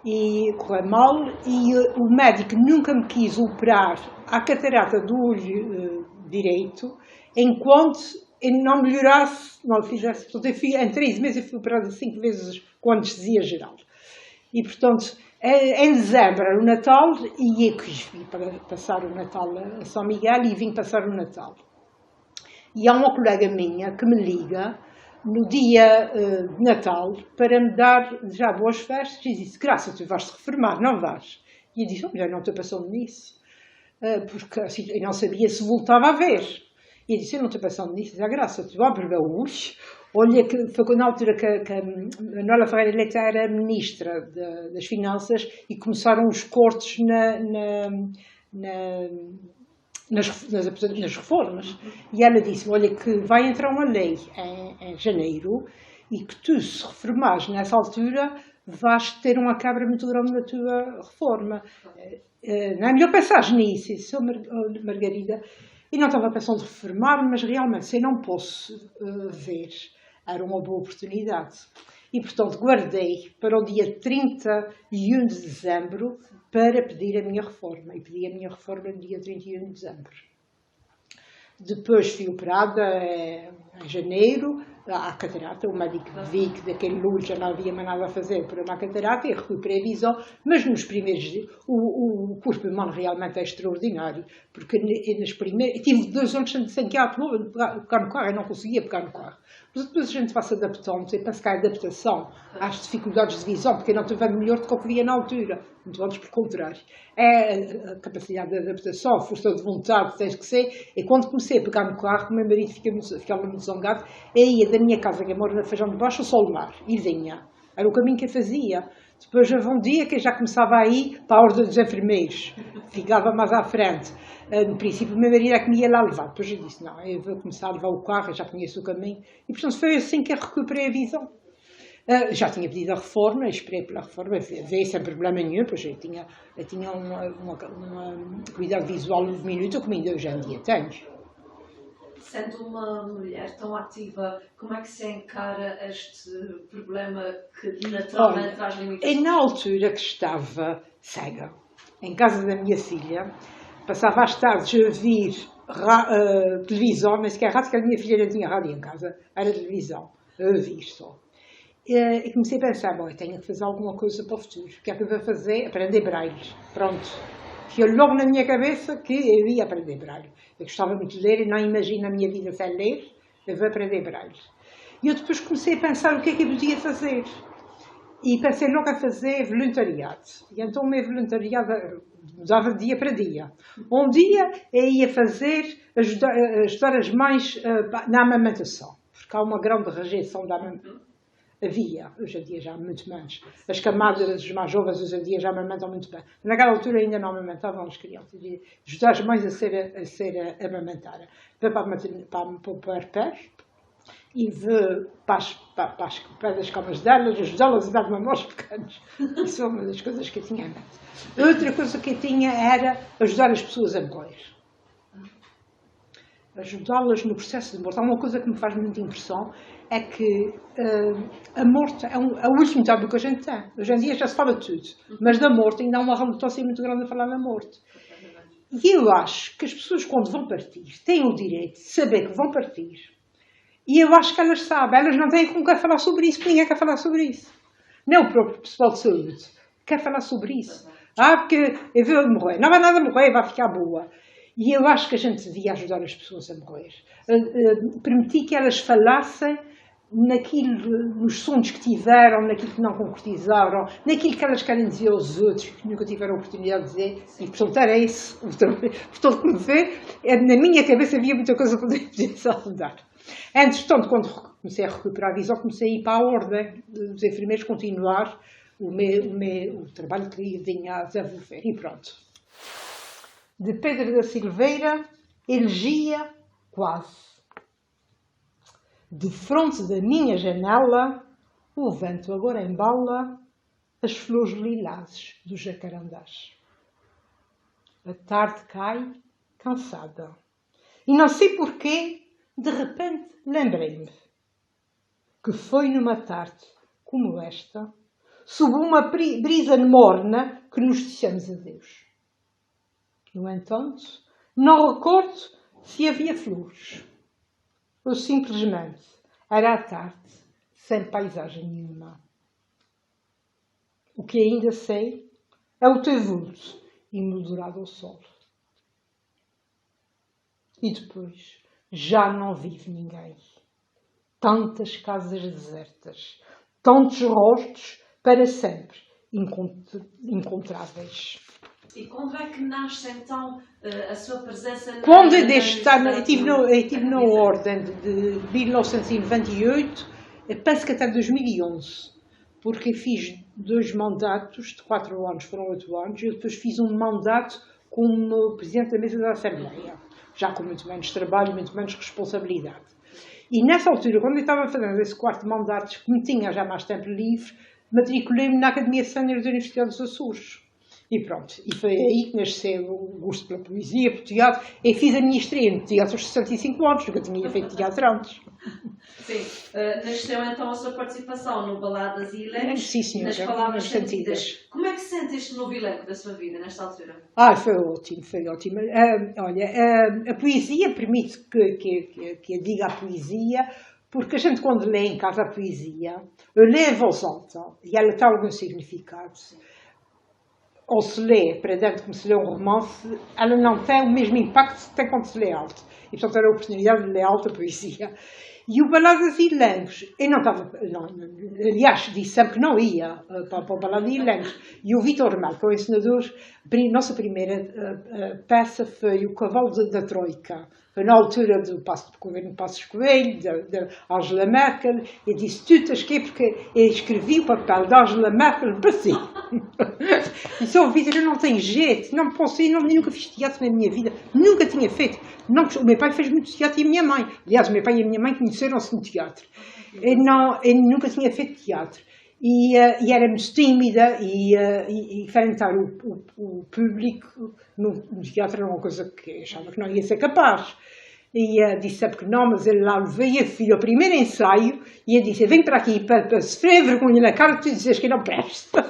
E correu mal, e o médico nunca me quis operar a catarata do olho direito enquanto eu não melhorasse, não fizesse. Portanto, em 3 meses eu fui operada 5 vezes com anestesia geral. E portanto, em dezembro era o Natal, e eu quis vir para passar o Natal a São Miguel, e vim passar o Natal. E há uma colega minha que me liga no dia de Natal para me dar já boas festas, e disse: Graça, tu vais-te reformar, não vais? E eu disse: já não estou pensando nisso, porque assim, eu não sabia se voltava a ver. E eu disse: eu não estou pensando nisso. A Graça, tu abre os olha, que foi na altura que a Manuela Ferreira Leite era ministra das Finanças, e começaram os cortes nas reformas. E ela disse: olha, que vai entrar uma lei em janeiro, e que tu, se reformares nessa altura, vais ter uma quebra muito grande na tua reforma. Não é melhor pensar nisso. Eu disse: Margarida, e não estava pensando em reformar, mas realmente, se eu não posso ver, era uma boa oportunidade. E, portanto, guardei para o dia 31 de dezembro para pedir a minha reforma. E pedi a minha reforma no dia 31 de dezembro. Depois fui operada em janeiro, à catarata. O médico viu que daquele olho já não havia mais nada a fazer para uma catarata e recuperei a visão, mas nos primeiros dias, o corpo humano realmente é extraordinário, porque nos primeiros, tive 2 anos sem que pegar no carro, eu não conseguia pegar no carro. Mas depois a gente vai se adaptando, eu penso que há adaptação às dificuldades de visão, porque eu não estive melhor do que eu via na altura, muito antes pelo contrário. É a capacidade de adaptação, a força de vontade, tens que ser. E quando comecei a pegar no carro, o meu marido ficava muito zangado, eu ia da minha casa, que eu moro na Feijão de Baixo, ao Sol do Mar, e vinha. Era o caminho que eu fazia. Depois houve um dia que eu já começava a ir para a Ordem dos Enfermeiros, ficava mais à frente. No princípio, o meu marido é que me ia lá levar. Depois eu disse, não, eu vou começar a levar o carro, eu já conheço o caminho. E, portanto, foi assim que eu recuperei a visão. Já tinha pedido a reforma, esperei pela reforma, veio sem problema nenhum, pois eu tinha uma qualidade visual de minuto, como ainda hoje em dia tenho. Sendo uma mulher tão ativa, como é que se encara este problema que naturalmente traz limitações? Na altura que estava cega, em casa da minha filha, passava às tardes a ouvir televisão, nem sequer rádio, porque a minha filha não tinha rádio em casa, era televisão, a ouvir só. E comecei a pensar, bom, eu tenho que fazer alguma coisa para o futuro. O que é que eu vou fazer? Aprender braille. Pronto. Ficou logo na minha cabeça que eu ia aprender braille. Eu gostava muito de ler e não imagino a minha vida sem ler, eu vou aprender braille. E eu depois comecei a pensar o que é que eu podia fazer. E pensei logo a fazer voluntariado. E então o meu voluntariado mudava de dia para dia. Um dia eu ia ajudar as mães na amamentação. Porque há uma grande rejeição da amamentação. Havia, hoje em dia já muito menos. As camadas dos mais jovens hoje em dia já amamentam muito bem. Naquela altura ainda não amamentavam as crianças. Ajudar as mães a ser amamentadas. Para o puerpério e para as pés das camas delas, ajudá-las a dar mamão aos pequenos. Isso é uma das coisas que eu tinha em mente. Outra coisa que eu tinha era ajudar as pessoas a morrer. Ajudá-las no processo de morte. Há uma coisa que me faz muita impressão, é que a morte é o último tabu que a gente tem. Hoje em dia já se fala de tudo, mas da morte ainda há uma relutância muito grande a falar da morte. E eu acho que as pessoas, quando vão partir, têm o direito de saber que vão partir. E eu acho que elas sabem, elas não têm como quer falar sobre isso, porque ninguém quer falar sobre isso. Nem o próprio pessoal de saúde quer falar sobre isso. Porque eu vou morrer. Não vai nada morrer, vai ficar boa. E eu acho que a gente devia ajudar as pessoas a morrer. Permitir que elas falassem nos sonhos que tiveram, naquilo que não concretizaram, naquilo que elas querem dizer aos outros, que nunca tiveram a oportunidade de dizer. E, portanto, era isso. Portanto, como vê, na minha cabeça havia muita coisa que podia ajudar. Entretanto, quando comecei a recuperar a visão, comecei a ir para a ordem dos enfermeiros, continuar o trabalho que vinha a desenvolver. E pronto. De Pedro da Silveira, elegia quase. De fronte da minha janela, o vento agora embala as flores lilazes dos jacarandás. A tarde cai, cansada. E não sei porquê, de repente lembrei-me que foi numa tarde como esta, sob uma brisa morna, que nos dissemos adeus. No entanto, não recordo se havia flores. Ou simplesmente era a tarde, sem paisagem nenhuma. O que ainda sei é o teu vulto emoldurado ao sol. E depois já não vive ninguém. Tantas casas desertas, tantos rostos para sempre encontráveis. E quando é que nasce então a sua presença? Quando eu estive na ordem de 1998, penso que até 2011, porque fiz 2 mandatos de 4 anos, foram 8 anos, e depois fiz um mandato como Presidente da Mesa da Assembleia, já com muito menos trabalho, muito menos responsabilidade. E nessa altura, quando eu estava fazendo esse 4º mandato, que me tinha já mais tempo livre, matriculei-me na Academia Sénior da Universidade dos Açores. E pronto, e foi aí que nasceu o gosto pela poesia, pelo teatro. Eu fiz a minha estreia no teatro aos 65 anos, nunca tinha feito teatro antes. Sim, nasceu então a sua participação no Baladas e Elencos. Sim, senhora, nas Palavras Sentidas. Como é que se sente este novo elenco da sua vida, nesta altura? Foi ótimo, foi ótimo. Olha, a poesia permite que eu diga a poesia, Porque a gente, quando lê em casa a poesia, lê em voz alta e ela tem algum significado. Ou se lê para dentro como se lê um romance, ela não tem o mesmo impacto que tem quando se lê alto. E, portanto, era a oportunidade de ler alta poesia. E o Baladas e Lengos, eu não estava, não, aliás, disse sempre que não ia para o Baladas e Lengos. E o Vítor Ramalho, que é o ensinador, nossa primeira peça foi O Cavalo da Troika. Foi na altura do governo Passos Coelho, da Angela Merkel, e disse: tu estás aqui porque eu escrevi o papel da Angela Merkel para si. E só o Vítor, eu não tenho jeito, não posso ir, nunca fiz teatro na minha vida, nunca tinha feito. Não, o meu pai fez muito teatro e a minha mãe. Aliás, o meu pai e a minha mãe conheceram-se no teatro. Eu nunca tinha feito teatro. E era muito tímida e enfrentar o público no teatro era uma coisa que achava que não ia ser capaz. E disse sempre que não, mas ele lá levei a filha ao primeiro ensaio e eu disse: vem para aqui para sofrer vergonha na cara de tu dizes que não presta.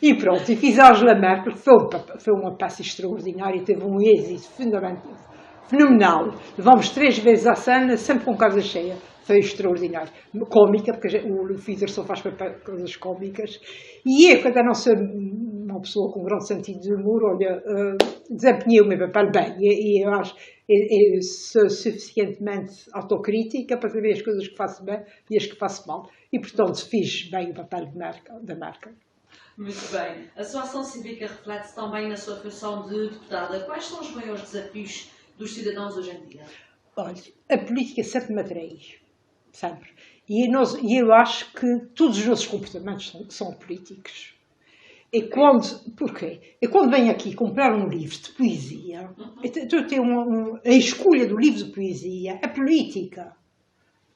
E pronto, e fiz a Angela Merkel, foi uma peça extraordinária, teve um êxito fenomenal. Levámos 3 vezes à cena, sempre com casa cheia. Foi extraordinário. Cómica, porque o Vítor só faz coisas cómicas. E eu, quando não sou uma pessoa com um grande sentido de humor, olha, desempenhei o meu papel bem. E eu acho eu sou suficientemente autocrítica para saber as coisas que faço bem e as que faço mal. E, portanto, fiz bem o papel da Merkel. Muito bem. A sua ação cívica reflete-se também na sua função de deputada. Quais são os maiores desafios dos cidadãos hoje em dia? Olha, a política sempre me atrai. Sempre. E eu acho que todos os nossos comportamentos são políticos. Porquê? E quando venho aqui comprar um livro de poesia, eu tenho a escolha do livro de poesia é política.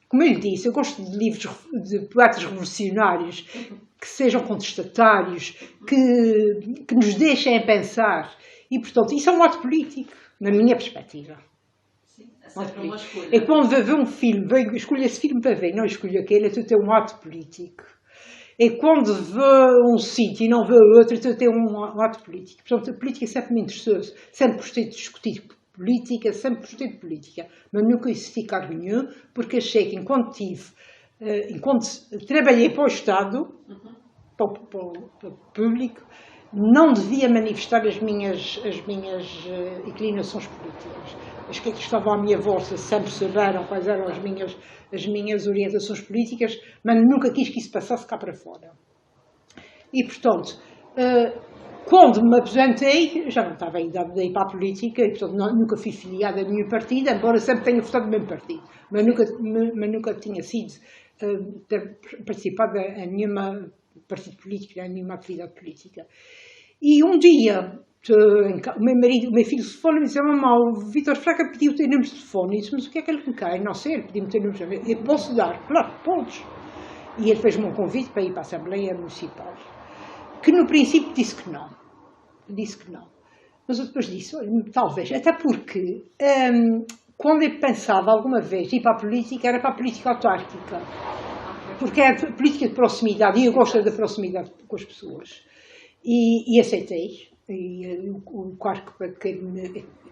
Como eu lhe disse, eu gosto de livros de poetas revolucionários que sejam contestatários, que nos deixem a pensar. E, portanto, isso é um ato político, na minha perspectiva. É uma escolha. É quando vê um filme, escolho esse filme para ver, não escolho aquele, é tudo um ato político. É quando vê um sítio e não vê outro, é tudo um ato político. Portanto, a política sempre me interessou, sempre gostei de discutir política, sempre gostei de política, mas nunca isso ficar nenhum, porque achei que enquanto trabalhei para o Estado, para o público, não devia manifestar as minhas inclinações políticas. As que estavam à minha volta sempre souberam quais eram as minhas orientações políticas, mas nunca quis que isso passasse cá para fora. E, portanto, quando me aposentei, já não estava ainda a ir para a política, e, portanto, nunca fui filiada a nenhum partido, embora sempre tenha votado no mesmo partido, mas nunca tinha sido participado em nenhuma partido político, em nenhuma atividade política. E um dia, o meu filho se foi e me disse: mamãe, o Vítor Fraga pediu o teu número de telefone. E disse: mas o que é que ele me quer? Não sei, ele pediu-me o teu número de telefone. Eu posso dar? Claro, podes. E ele fez-me um convite para ir para a Assembleia Municipal, que no princípio disse que não. Mas eu depois disse: olha, talvez, até porque quando eu pensava alguma vez ir para a política, era para a política autárquica. Porque é a política de proximidade, e eu gosto da proximidade com as pessoas. E aceitei. E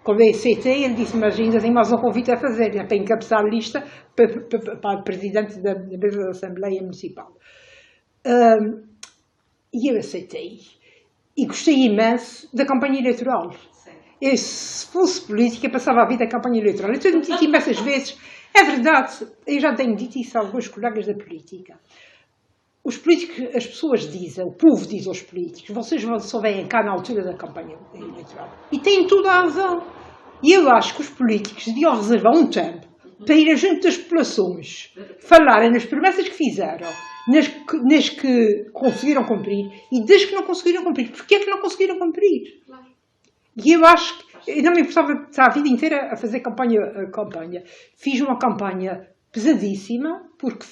quando eu aceitei, ele disse: mas ainda tem mais um convite a fazer, já tenho que encabeçar a lista para presidente da mesa da Assembleia Municipal. E eu aceitei. E gostei imenso da campanha eleitoral. Eu, se fosse política, passava a vida a campanha eleitoral. Eu tenho dito imensas vezes, é verdade, eu já tenho dito isso a alguns colegas da política. Os políticos, as pessoas dizem, o povo diz aos políticos: vocês só vêm cá na altura da campanha eleitoral. E têm toda a razão. E eu acho que os políticos deviam reservar um tempo para ir junto das populações, falarem nas promessas que fizeram, nas que conseguiram cumprir e das que não conseguiram cumprir. Porquê é que não conseguiram cumprir? E eu acho que eu não me importava de estar a vida inteira a fazer campanha. Fiz uma campanha pesadíssima, porque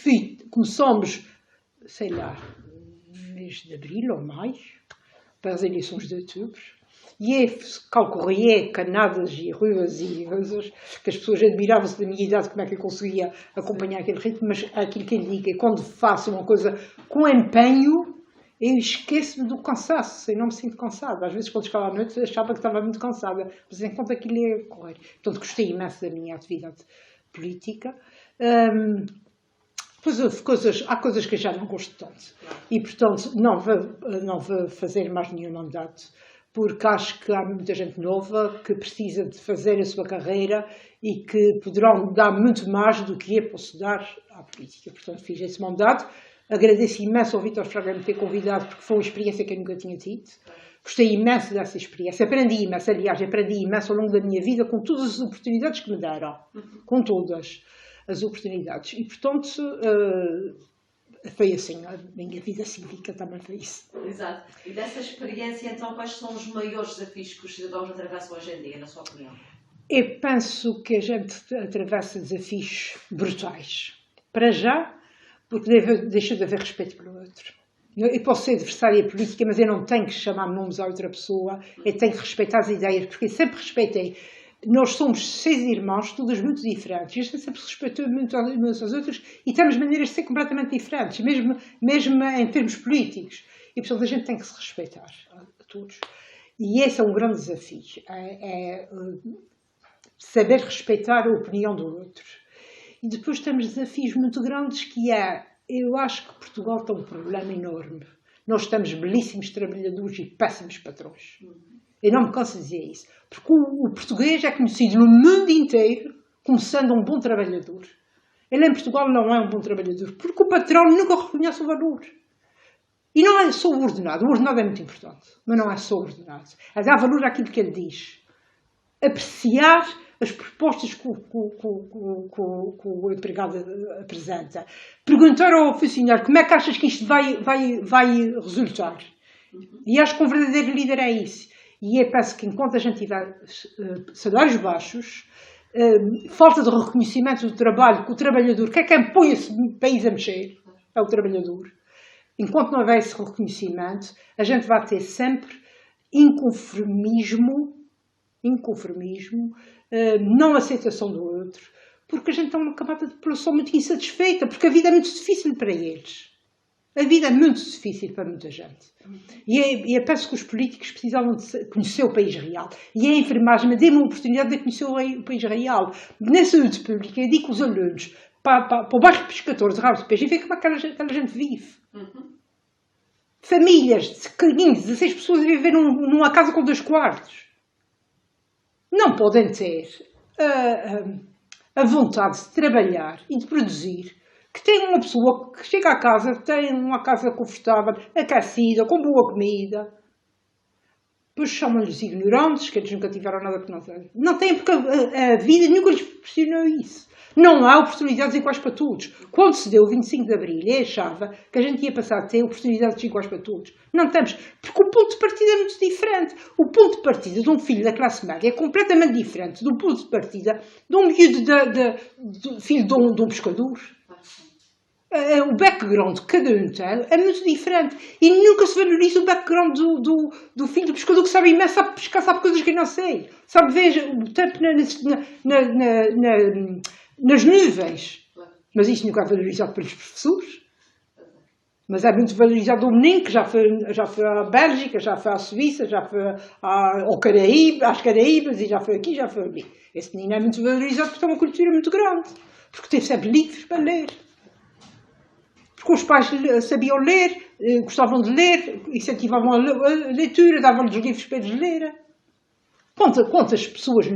começamos, sei lá, no mês de abril ou maio, para as eleições de outubro, e eu calcorriei canadas e ruas e coisas que as pessoas admiravam-se da minha idade, como é que eu conseguia acompanhar aquele ritmo, mas aquilo que eu digo é: quando faço uma coisa com empenho, eu esqueço-me do cansaço, eu não me sinto cansada. Às vezes, quando chegava à noite, achava que estava muito cansada, mas enquanto aquilo ia correr. Portanto, gostei imenso da minha atividade política, há coisas que eu já não gosto tanto. E, portanto, não vou fazer mais nenhum mandato, porque acho que há muita gente nova que precisa de fazer a sua carreira e que poderão dar muito mais do que eu posso dar à política. Portanto, fiz esse mandato. Agradeço imenso ao Vítor Fraga me ter convidado, porque foi uma experiência que eu nunca tinha tido. Gostei imenso dessa experiência. Aprendi imenso, aliás, aprendi imenso ao longo da minha vida com todas as oportunidades que me deram. Com todas as oportunidades. E, portanto, foi assim. A minha vida cívica também foi isso. Exato. E dessa experiência, então, quais são os maiores desafios que os cidadãos atravessam hoje em dia, na sua opinião? Eu penso que a gente atravessa desafios brutais. Para já, porque deixa de haver respeito pelo outro. Eu posso ser adversária política, mas eu não tenho que chamar nomes à outra pessoa. Eu tenho que respeitar as ideias, porque eu sempre respeitei. Nós somos 6 irmãos, todas muito diferentes. E a gente sempre se respeitou muito umas às outras e temos maneiras de ser completamente diferentes, mesmo em termos políticos. E, portanto, a gente tem que se respeitar a todos. E esse é um grande desafio. Saber respeitar a opinião do outro. E depois temos desafios muito grandes que eu acho que Portugal tem um problema enorme. Nós temos belíssimos trabalhadores e péssimos patrões. Eu não me canso de dizer isso. Porque o português é conhecido no mundo inteiro como sendo um bom trabalhador. Ele em Portugal não é um bom trabalhador, porque o patrão nunca reconhece o valor. E não é só o ordenado. O ordenado é muito importante, mas não é só o ordenado. É dar valor àquilo que ele diz. Apreciar as propostas que o empregado apresenta. Perguntar ao funcionário como é que achas que isto vai resultar. E acho que um verdadeiro líder é isso. E eu penso que enquanto a gente tiver salários baixos, falta de reconhecimento do trabalho, que o trabalhador, que é quem põe esse país a mexer, é o trabalhador. Enquanto não houver esse reconhecimento, a gente vai ter sempre inconformismo, não aceitação do outro, porque a gente tem uma camada de população muito insatisfeita, porque a vida é muito difícil para eles. A vida é muito difícil para muita gente. E eu penso que os políticos precisavam de conhecer o país real. E a enfermagem me deu-me a oportunidade de conhecer o país real. Na saúde pública, eu digo aos alunos para o bairro de pescadores de Rabo de Peixe e ver como aquela gente vive. Famílias de 15, 16 pessoas a viver numa casa com 2 quartos. Não podem ter a vontade de trabalhar e de produzir, que tem uma pessoa que chega à casa, tem uma casa confortável, aquecida, com boa comida. Depois chamam-lhes ignorantes, que eles nunca tiveram nada que não têm. Não têm, porque a vida nunca lhes proporcionou isso. Não há oportunidades iguais para todos. Quando se deu o 25 de Abril, eu achava que a gente ia passar a ter oportunidades iguais para todos. Não temos, porque o ponto de partida é muito diferente. O ponto de partida de um filho da classe média é completamente diferente do ponto de partida de um miúdo filho de um pescador. O background que cada um tem é muito diferente. E nunca se valoriza o background do filho do pescador que sabe imenso, sabe pescar, sabe coisas que eu não sei. Sabe, veja, o tempo nas nuvens. Mas isso nunca é valorizado pelos professores. Mas é muito valorizado o menino que já foi à Bélgica, já foi à Suíça, já foi às Caraíbas e já foi aqui, já foi ali. Esse menino é muito valorizado porque tem uma cultura muito grande. Porque teve sempre livros para ler. Porque os pais sabiam ler, gostavam de ler, incentivavam a leitura, davam-lhes livros para eles lerem. Quantas pessoas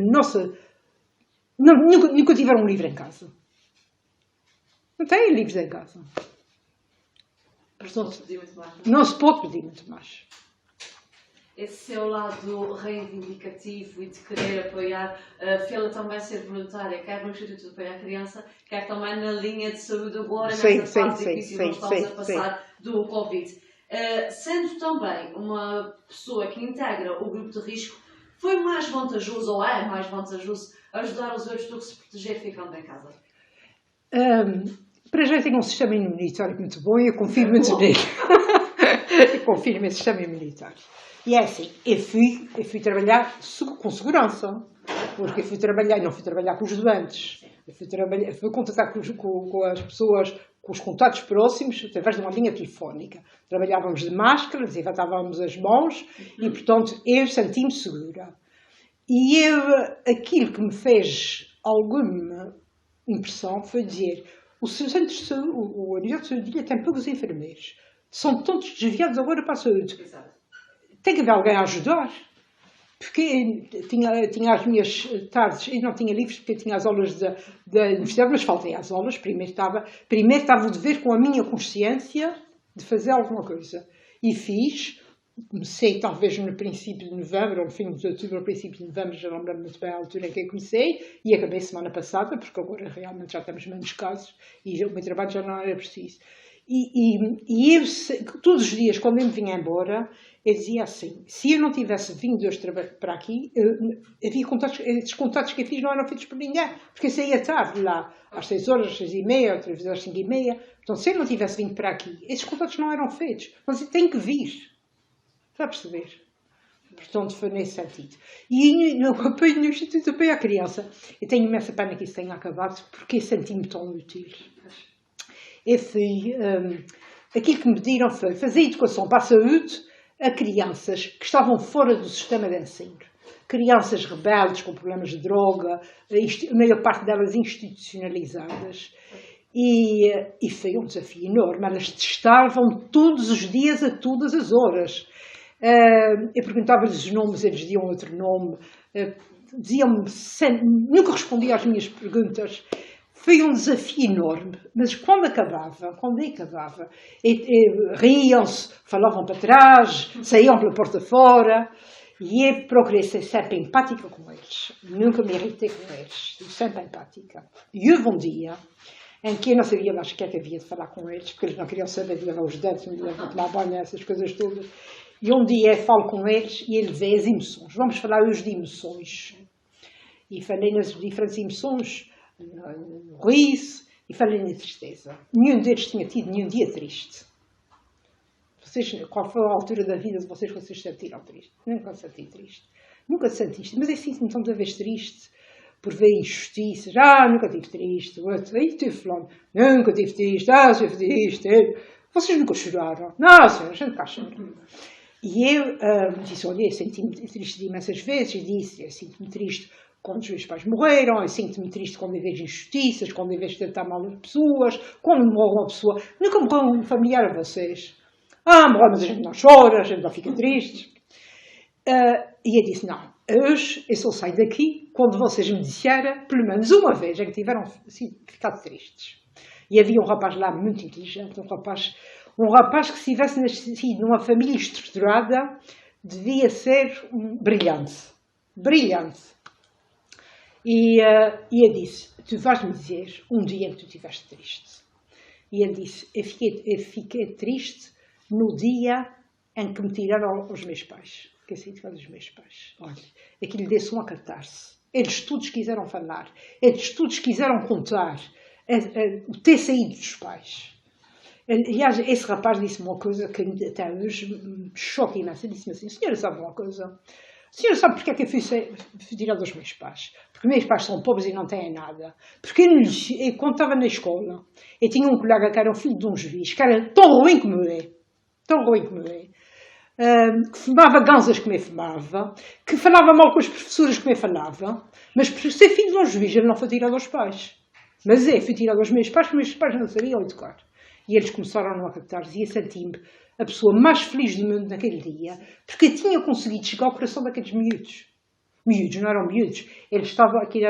nunca tiveram um livro em casa? Não têm livros em casa. Portanto, não se pode pedir muito mais. Esse seu lado reivindicativo e de querer apoiar, fê-la também ser voluntária, quer no Instituto de Apoio à Criança, quer também na linha de saúde agora, nessa fase difícil que nós estamos a passar do Covid. Sendo também uma pessoa que integra o grupo de risco, foi mais vantajoso, ou é mais vantajoso, ajudar os outros do que se proteger ficando em casa? Para já tenho um sistema imunitário muito bom e eu confio muito nele. Eu confio nesse sistema imunitário. E é assim, eu fui trabalhar com segurança, porque não fui trabalhar com os doentes, fui contatar com as pessoas, com os contatos próximos, através de uma linha telefónica. Trabalhávamos de máscara, desinfetávamos as mãos e, portanto, eu senti-me segura. E aquilo que me fez alguma impressão foi dizer: o centro de saúde, o Unidade de Saúde tem poucos enfermeiros. São todos desviados agora para a saúde. Exato. Tem que haver alguém a ajudar. Porque tinha as minhas tardes, e não tinha livros porque tinha as aulas da universidade, mas faltei às aulas. Primeiro estava o dever com a minha consciência de fazer alguma coisa. E fiz. Comecei talvez no princípio de novembro, ou no fim de outubro, ou no princípio de novembro, já não me lembro muito bem a altura em que eu comecei, e acabei semana passada, porque agora realmente já temos menos casos, e o meu trabalho já não era preciso. E eu, todos os dias, quando eu me vinha embora, eu dizia assim: se eu não tivesse vindo hoje para aqui, havia esses contatos que eu fiz não eram feitos por ninguém, porque eu saía tarde lá, às 6 horas, às 6h30, outras vezes às 5h30. Portanto, se eu não tivesse vindo para aqui, esses contatos não eram feitos. Mas eu tenho que vir. Está a perceber? Portanto, foi nesse sentido. E no apoio no Instituto de Apoio à Criança, eu tenho imensa pena que isso tenha acabado, porque senti-me tão útil. Eu fui, aquilo que me pediram foi fazer educação para a saúde a crianças que estavam fora do sistema de ensino. Crianças rebeldes, com problemas de droga, a maior parte delas institucionalizadas. E foi um desafio enorme. Elas testavam todos os dias, a todas as horas. Eu perguntava-lhes os nomes, eles diziam outro nome. Diziam-me, nunca respondia às minhas perguntas. Foi um desafio enorme, mas quando acabava, riam-se, falavam para trás, saíam pela porta fora, e eu procurei ser sempre empática com eles. Nunca me irritei com eles, sempre empática. E houve um dia em que eu não sabia mais o que é que havia de falar com eles, porque eles não queriam saber de lavar os dentes, de tomar banho, essas coisas todas. E um dia eu falo com eles e eles veem as emoções. Vamos falar hoje de emoções. E falei nas diferentes emoções, no riso, e falei na tristeza. Nenhum deles tinha tido nenhum dia triste. Qual foi a altura da vida de vocês que vocês sentiram triste? Nunca senti triste. Nunca sentiste. Mas eu sinto-me tão de vez triste por ver injustiças. Nunca tive triste. Aí tive fulano. Nunca tive triste. Já tive triste. Vocês nunca choraram? Não, senhora, a gente cá chora. E eu disse: olha, eu senti-me triste de imensas vezes. E disse: eu sinto-me triste quando os meus pais morreram, eu sinto-me triste quando eu vejo injustiças, quando eu vejo tratar mal as pessoas, quando morre uma pessoa. Nunca morreu um familiar a vocês. Morreu, mas a gente não chora, a gente não fica triste. E eu disse: não, hoje eu só saio daqui quando vocês me disseram, pelo menos uma vez, é que tiveram ficado tristes. E havia um rapaz lá muito inteligente, um rapaz que, se tivesse nascido numa família estruturada, devia ser brilhante. Brilhante. E eu disse: tu vais-me dizer um dia em que tu estiveste triste. E ele disse: eu fiquei triste no dia em que me tiraram os meus pais. Fiquei assim de os meus pais. Olha, aquilo desse uma catarse. Eles todos quiseram falar. Eles todos quiseram contar o ter saído dos pais. Aliás, esse rapaz disse-me uma coisa que até hoje me choca imenso. Ele disse-me assim: senhora, sabe uma coisa? A senhora sabe porque é que eu fui tirado dos meus pais? Porque meus pais são pobres e não têm nada. Porque eu, quando estava na escola, eu tinha um colega que era o filho de um juiz, que era tão ruim como eu. Tão ruim como eu. Que fumava ganzas como eu fumava, que falava mal com as professoras como eu falava, mas por ser filho de um juiz ele não foi tirado aos pais. Mas eu fui tirado aos meus pais, porque meus pais não sabiam educar. E eles começaram a catar-se e eu senti-me a pessoa mais feliz do mundo naquele dia, porque eu tinha conseguido chegar ao coração daqueles miúdos. Miúdos, não eram miúdos. Eles estavam aqui,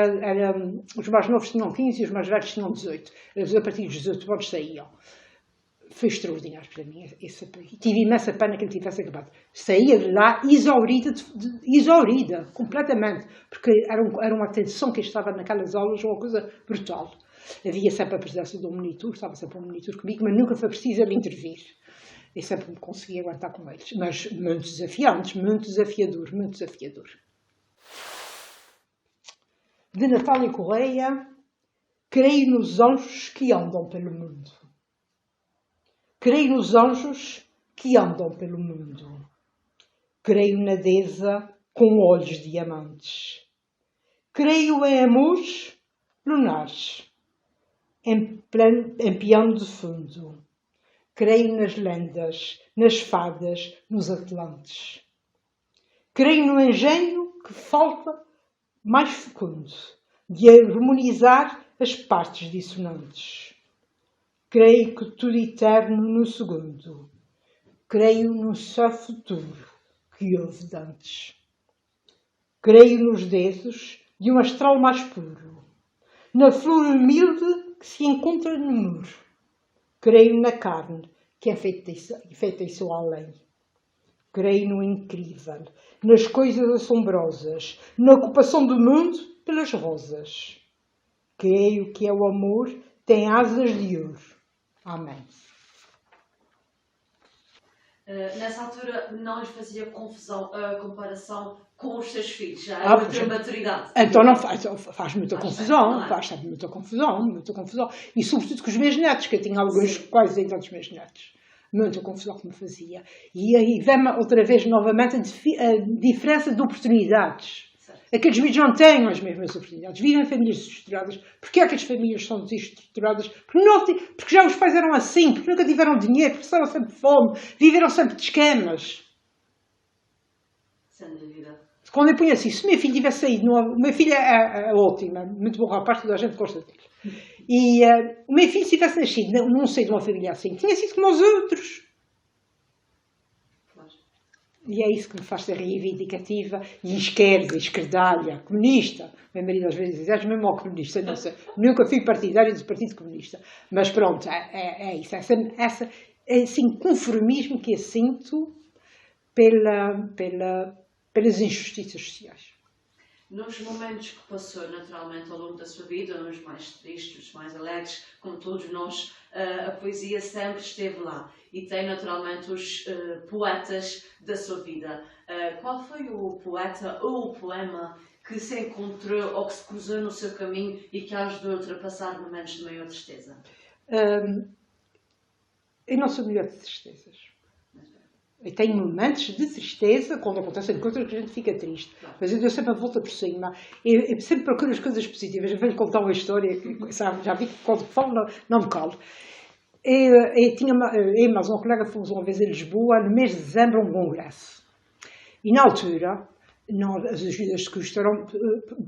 os mais novos tinham 15 e os mais velhos tinham 18. Eles, a partir dos 18 anos, saíam. Foi extraordinário para mim esse apoio. Tive imensa pena que ele tivesse acabado. Saía de lá exaurida, completamente, porque era uma atenção que eu estava naquelas aulas, uma coisa brutal. Havia sempre a presença de um monitor, estava sempre um monitor comigo, mas nunca foi preciso ele intervir. Eu sempre consegui aguentar com eles. Mas muito desafiantes, muito desafiador, muito desafiador. De Natália Correia: creio nos anjos que andam pelo mundo. Creio nos anjos que andam pelo mundo. Creio na deusa com olhos diamantes. Creio em amores lunares, em piano de fundo. Creio nas lendas, nas fadas, nos atlantes. Creio no engenho que falta mais fecundo, de harmonizar as partes dissonantes. Creio que tudo eterno no segundo. Creio no só futuro que houve dantes. Creio nos dedos de um astral mais puro, na flor humilde que se encontra no muro. Creio na carne que enfeitiçou além. Creio no incrível, nas coisas assombrosas, na ocupação do mundo pelas rosas. Creio que é o amor tem asas de ouro. Amém. Nessa altura não lhe fazia confusão a comparação com os seus filhos, já era outra maturidade. Então não faz muita confusão, faz sempre muita confusão. E sobretudo com os meus netos, que eu tinha alguns quase tantos meus netos. Muita confusão que me fazia. E aí vem outra vez novamente a diferença de oportunidades. Aqueles miúdos não têm as mesmas oportunidades, vivem em famílias desestruturadas. Porquê é que as famílias são desestruturadas? Porque já os pais eram assim, porque nunca tiveram dinheiro, porque passaram sempre fome, viveram sempre de esquemas. Sem dúvida. Quando eu punho assim, se o meu filho tivesse saído, o meu filho é ótimo, muito bom rapaz, toda a gente gosta dele. E o meu filho, se tivesse nascido num seio de uma família assim, tinha sido como os outros. E é isso que me faz ser reivindicativa e esquerdalha, comunista. Meu marido às vezes diz, és mesmo ao comunista, não sei. Nunca fui partidário do Partido Comunista. Mas pronto, é isso. Esse inconformismo que eu sinto pelas injustiças sociais. Nos momentos que passou naturalmente ao longo da sua vida, uns mais tristes, os mais alegres, como todos nós, a poesia sempre esteve lá. E tem naturalmente os poetas da sua vida. Qual foi o poeta ou o poema que se encontrou ou que se cruzou no seu caminho e que ajudou a ultrapassar momentos de maior tristeza? Eu não sou mulher de tristezas. Eu tenho momentos de tristeza quando acontecem coisas que a gente fica triste. Claro. Mas eu dou sempre a volta por cima. Eu sempre procuro as coisas positivas. Eu venho contar uma história, sabe? Já vi que quando falo não me calo. Eu e mais uma colega fomos uma vez a Lisboa, no mês de dezembro, a um congresso. E na altura, as ajudas de custo eram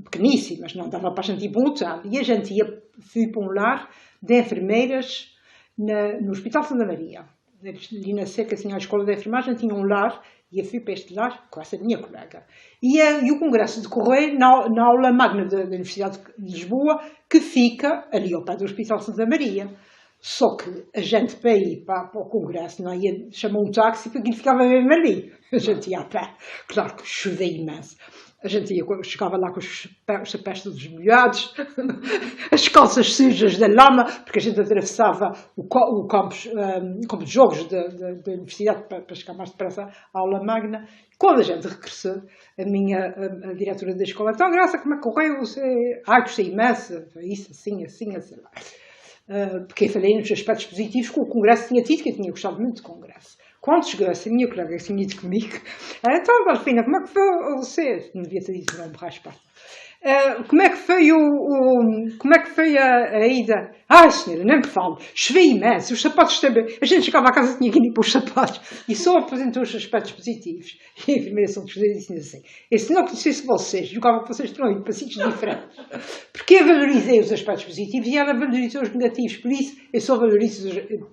pequeníssimas, não dava para a gente ir para um hotel. E a gente fui para um lar de enfermeiras no Hospital Santa Maria. Ali na Seca tinha a escola de enfermagem, tinha um lar, e eu fui para este lar com essa minha colega. E o congresso decorreu na aula magna da Universidade de Lisboa, que fica ali ao pé do Hospital Santa Maria. Só que a gente para ir para o congresso não ia chamar um táxi, porque ele ficava mesmo ali. A gente ia a pé. Claro que chovia imenso. A gente chegava lá com os chapéus todos molhados, as calças sujas da lama, porque a gente atravessava o campo de jogos da universidade para chegar mais depressa à aula magna. Quando a gente regressou, a diretora da escola, então, Graça, como é que correu? Gostei imenso, isso, assim lá. Porque eu falei nos aspectos positivos que o congresso tinha tido, que eu tinha gostado muito do congresso. Quando chegou essa minha colega que tinha ido comigo, então, Valfina, como é que foi você? Não devia ter dito, não, raspa. Como é que foi a ida? Senhora, nem me falo. Choveu imenso, os sapatos também. A gente chegava à casa e tinha que ir para os sapatos. E só apresentou os aspectos positivos. E a enfermeira São José disse assim, e se não conhecesse vocês, jogava que vocês estão indo para sítios diferentes. Porque eu valorizei os aspectos positivos e ela valorizou os negativos. Por isso,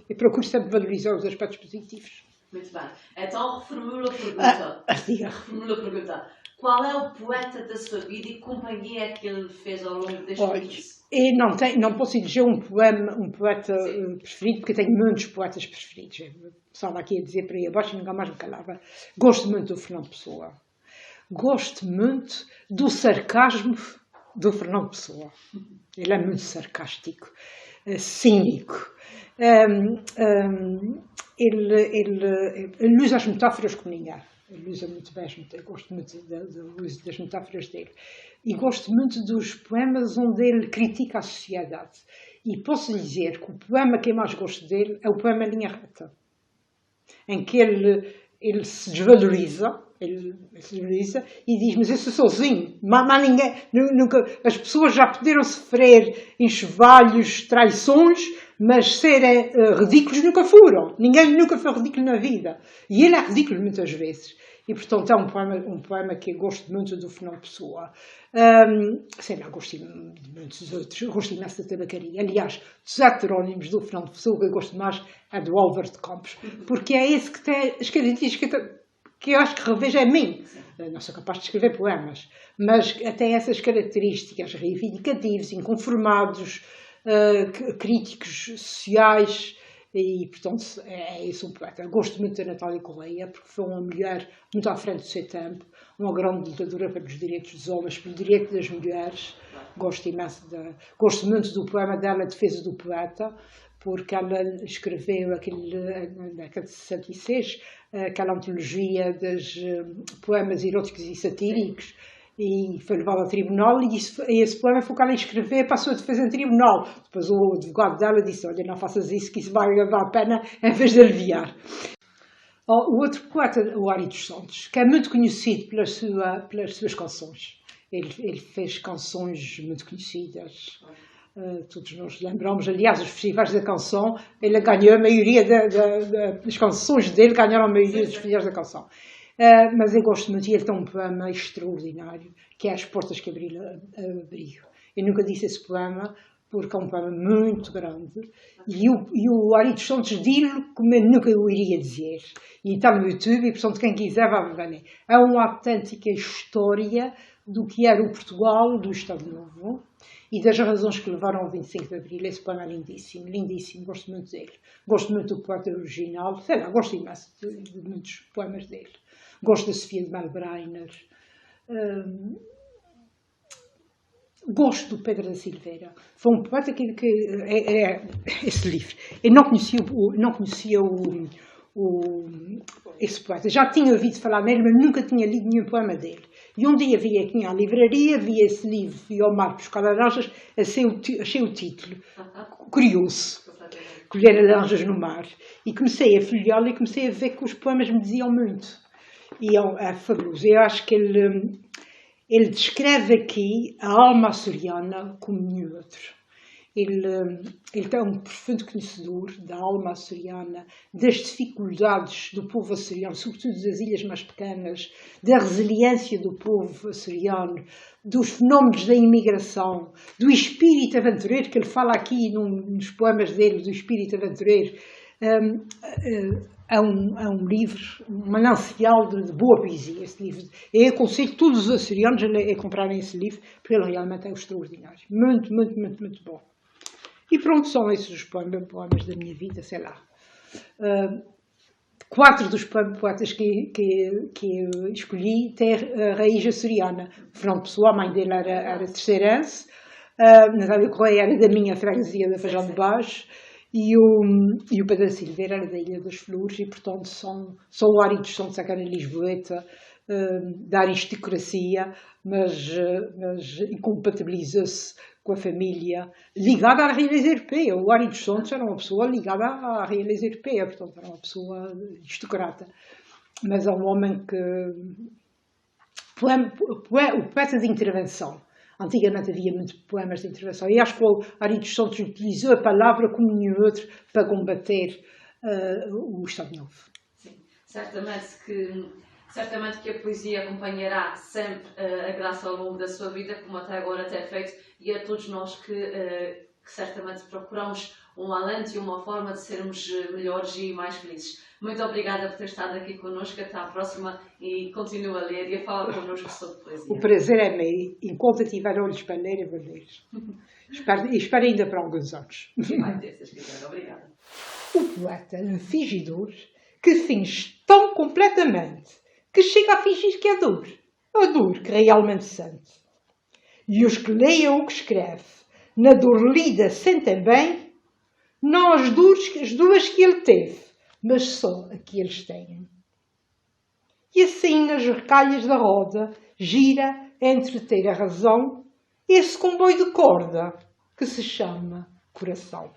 eu procuro sempre valorizar os aspectos positivos. Muito bem. Então, reformulo a pergunta. Qual é o poeta da sua vida e que companhia é que ele fez ao longo deste curso? Eu não posso eleger um poeta preferido, porque eu tenho muitos poetas preferidos. Eu estava aqui a dizer para aí abaixo e nunca mais me calava. Gosto muito do Fernando Pessoa. Gosto muito do sarcasmo do Fernando Pessoa. Ele é muito sarcástico, cínico. Ele usa as metáforas como ninguém. Ele usa muito bem, eu gosto muito das metáforas dele. E gosto muito dos poemas onde ele critica a sociedade. E posso dizer que o poema que eu mais gosto dele é o poema Linha Reta, em que ele se desvaloriza, e diz, mas eu sou sozinho, mas ninguém, nunca, as pessoas já puderam sofrer enxovalhos, traições, mas serem ridículos nunca foram. Ninguém nunca foi ridículo na vida. E ele é ridículo muitas vezes. E, portanto, é um poema que eu gosto muito do Fernando Pessoa. Sei lá, gosto de muitos outros. Gosto imenso da tabacaria. Aliás, dos heterónimos do Fernando Pessoa, o que eu gosto mais é do Álvaro de Campos. Porque é esse que tem as características que eu acho que revejo em mim. Não sou capaz de escrever poemas, mas tem essas características reivindicativos, inconformados, críticos sociais. E, portanto, é esse um poeta. Eu gosto muito da Natália Correia, porque foi uma mulher muito à frente do seu tempo, uma grande lutadora pelos direitos dos homens, pelo direito das mulheres. Gosto muito do poema dela, A Defesa do Poeta, porque ela escreveu na década de 66, aquela antologia dos poemas eróticos e satíricos, e foi levado ao tribunal, e esse poema foi o que ela escreveu, passou a defesa em tribunal. Depois o advogado dela disse: olha, não faças isso, que isso vai levar a pena em vez de aliviar. O outro poeta, o Ari dos Santos, que é muito conhecido pelas suas canções. Ele fez canções muito conhecidas. Todos nós lembramos, aliás, os festivais da canção, ele ganhou a maioria das canções dele, ganharam a maioria dos festivais da canção. Mas eu gosto muito, e ele tem um poema extraordinário, que é As Portas que Abriu. Eu nunca disse esse poema, porque é um poema muito grande, e o Ari dos Santos diz-lhe como eu nunca o iria dizer. E está no YouTube, e portanto quem quiser vai ver. É uma autêntica história do que era o Portugal do Estado Novo, e das razões que levaram ao 25 de Abril. Esse poema é lindíssimo, lindíssimo, gosto muito dele. Gosto muito do poeta original, sei lá, gosto imenso de muitos poemas dele. Gosto da Sofia de Melbreiner. Gosto do Pedro da Silveira. Foi um poeta que esse livro. Eu não conhecia esse poeta. Já tinha ouvido falar nele, mas nunca tinha lido nenhum poema dele. E um dia vi aqui à livraria, vi esse livro, fui ao mar buscar laranjas, achei o título curioso, Colher laranjas no mar. E comecei a folheá-lo e comecei a ver que os poemas me diziam muito. E é fabuloso. Eu acho que ele descreve aqui a alma açoriana como nenhum outro. Ele é um profundo conhecedor da alma açoriana, das dificuldades do povo açoriano, sobretudo das ilhas mais pequenas, da resiliência do povo açoriano, dos fenómenos da imigração, do espírito aventureiro, que ele fala aqui nos poemas dele, do espírito aventureiro. É um livro, um manancial de boa poesia, esse livro. Eu aconselho todos os açorianos a comprarem esse livro, porque ele realmente é extraordinário. Muito, muito, muito, muito bom. E pronto, são esses os poemas da minha vida, sei lá. 4 dos poetas que eu escolhi têm a raiz açoriana. Fernando Pessoa, a mãe dele era terceirense. Natália Correia era da minha freguesia da Feijão de Baixo. E o Pedro da Silveira era da Ilha das Flores, e portanto são o Ari dos Santos, aquela lisboeta, da aristocracia, mas incompatibilizou-se com a família ligada à realeza europeia. O Ari dos Santos era uma pessoa ligada à realeza europeia, portanto era uma pessoa aristocrata. Mas é um homem que... o poeta de intervenção. Antigamente havia muitos poemas de intervenção, e acho que o Ari dos Santos utilizou a palavra como nenhum outro para combater o Estado Novo. Sim, certamente que a poesia acompanhará sempre a Graça ao longo da sua vida, como até agora tem feito, e a todos nós que certamente procuramos um alento e uma forma de sermos melhores e mais felizes. Muito obrigada por ter estado aqui connosco. Até à próxima e continua a ler e a falar connosco sobre poesia. O prazer é meu. Enquanto tiver olhos para ler, eu vou ler. Espero ainda para alguns anos. Vai ter, se quiser. Obrigada. O poeta é um fingidor que finge tão completamente que chega a fingir que é dor. A dor que realmente sente. E os que leiam o que escreve, na dor lida sentem bem, não as duas que ele teve, mas só a que eles têm. E assim nas recalhas da roda gira a entreter a razão esse comboio de corda que se chama coração.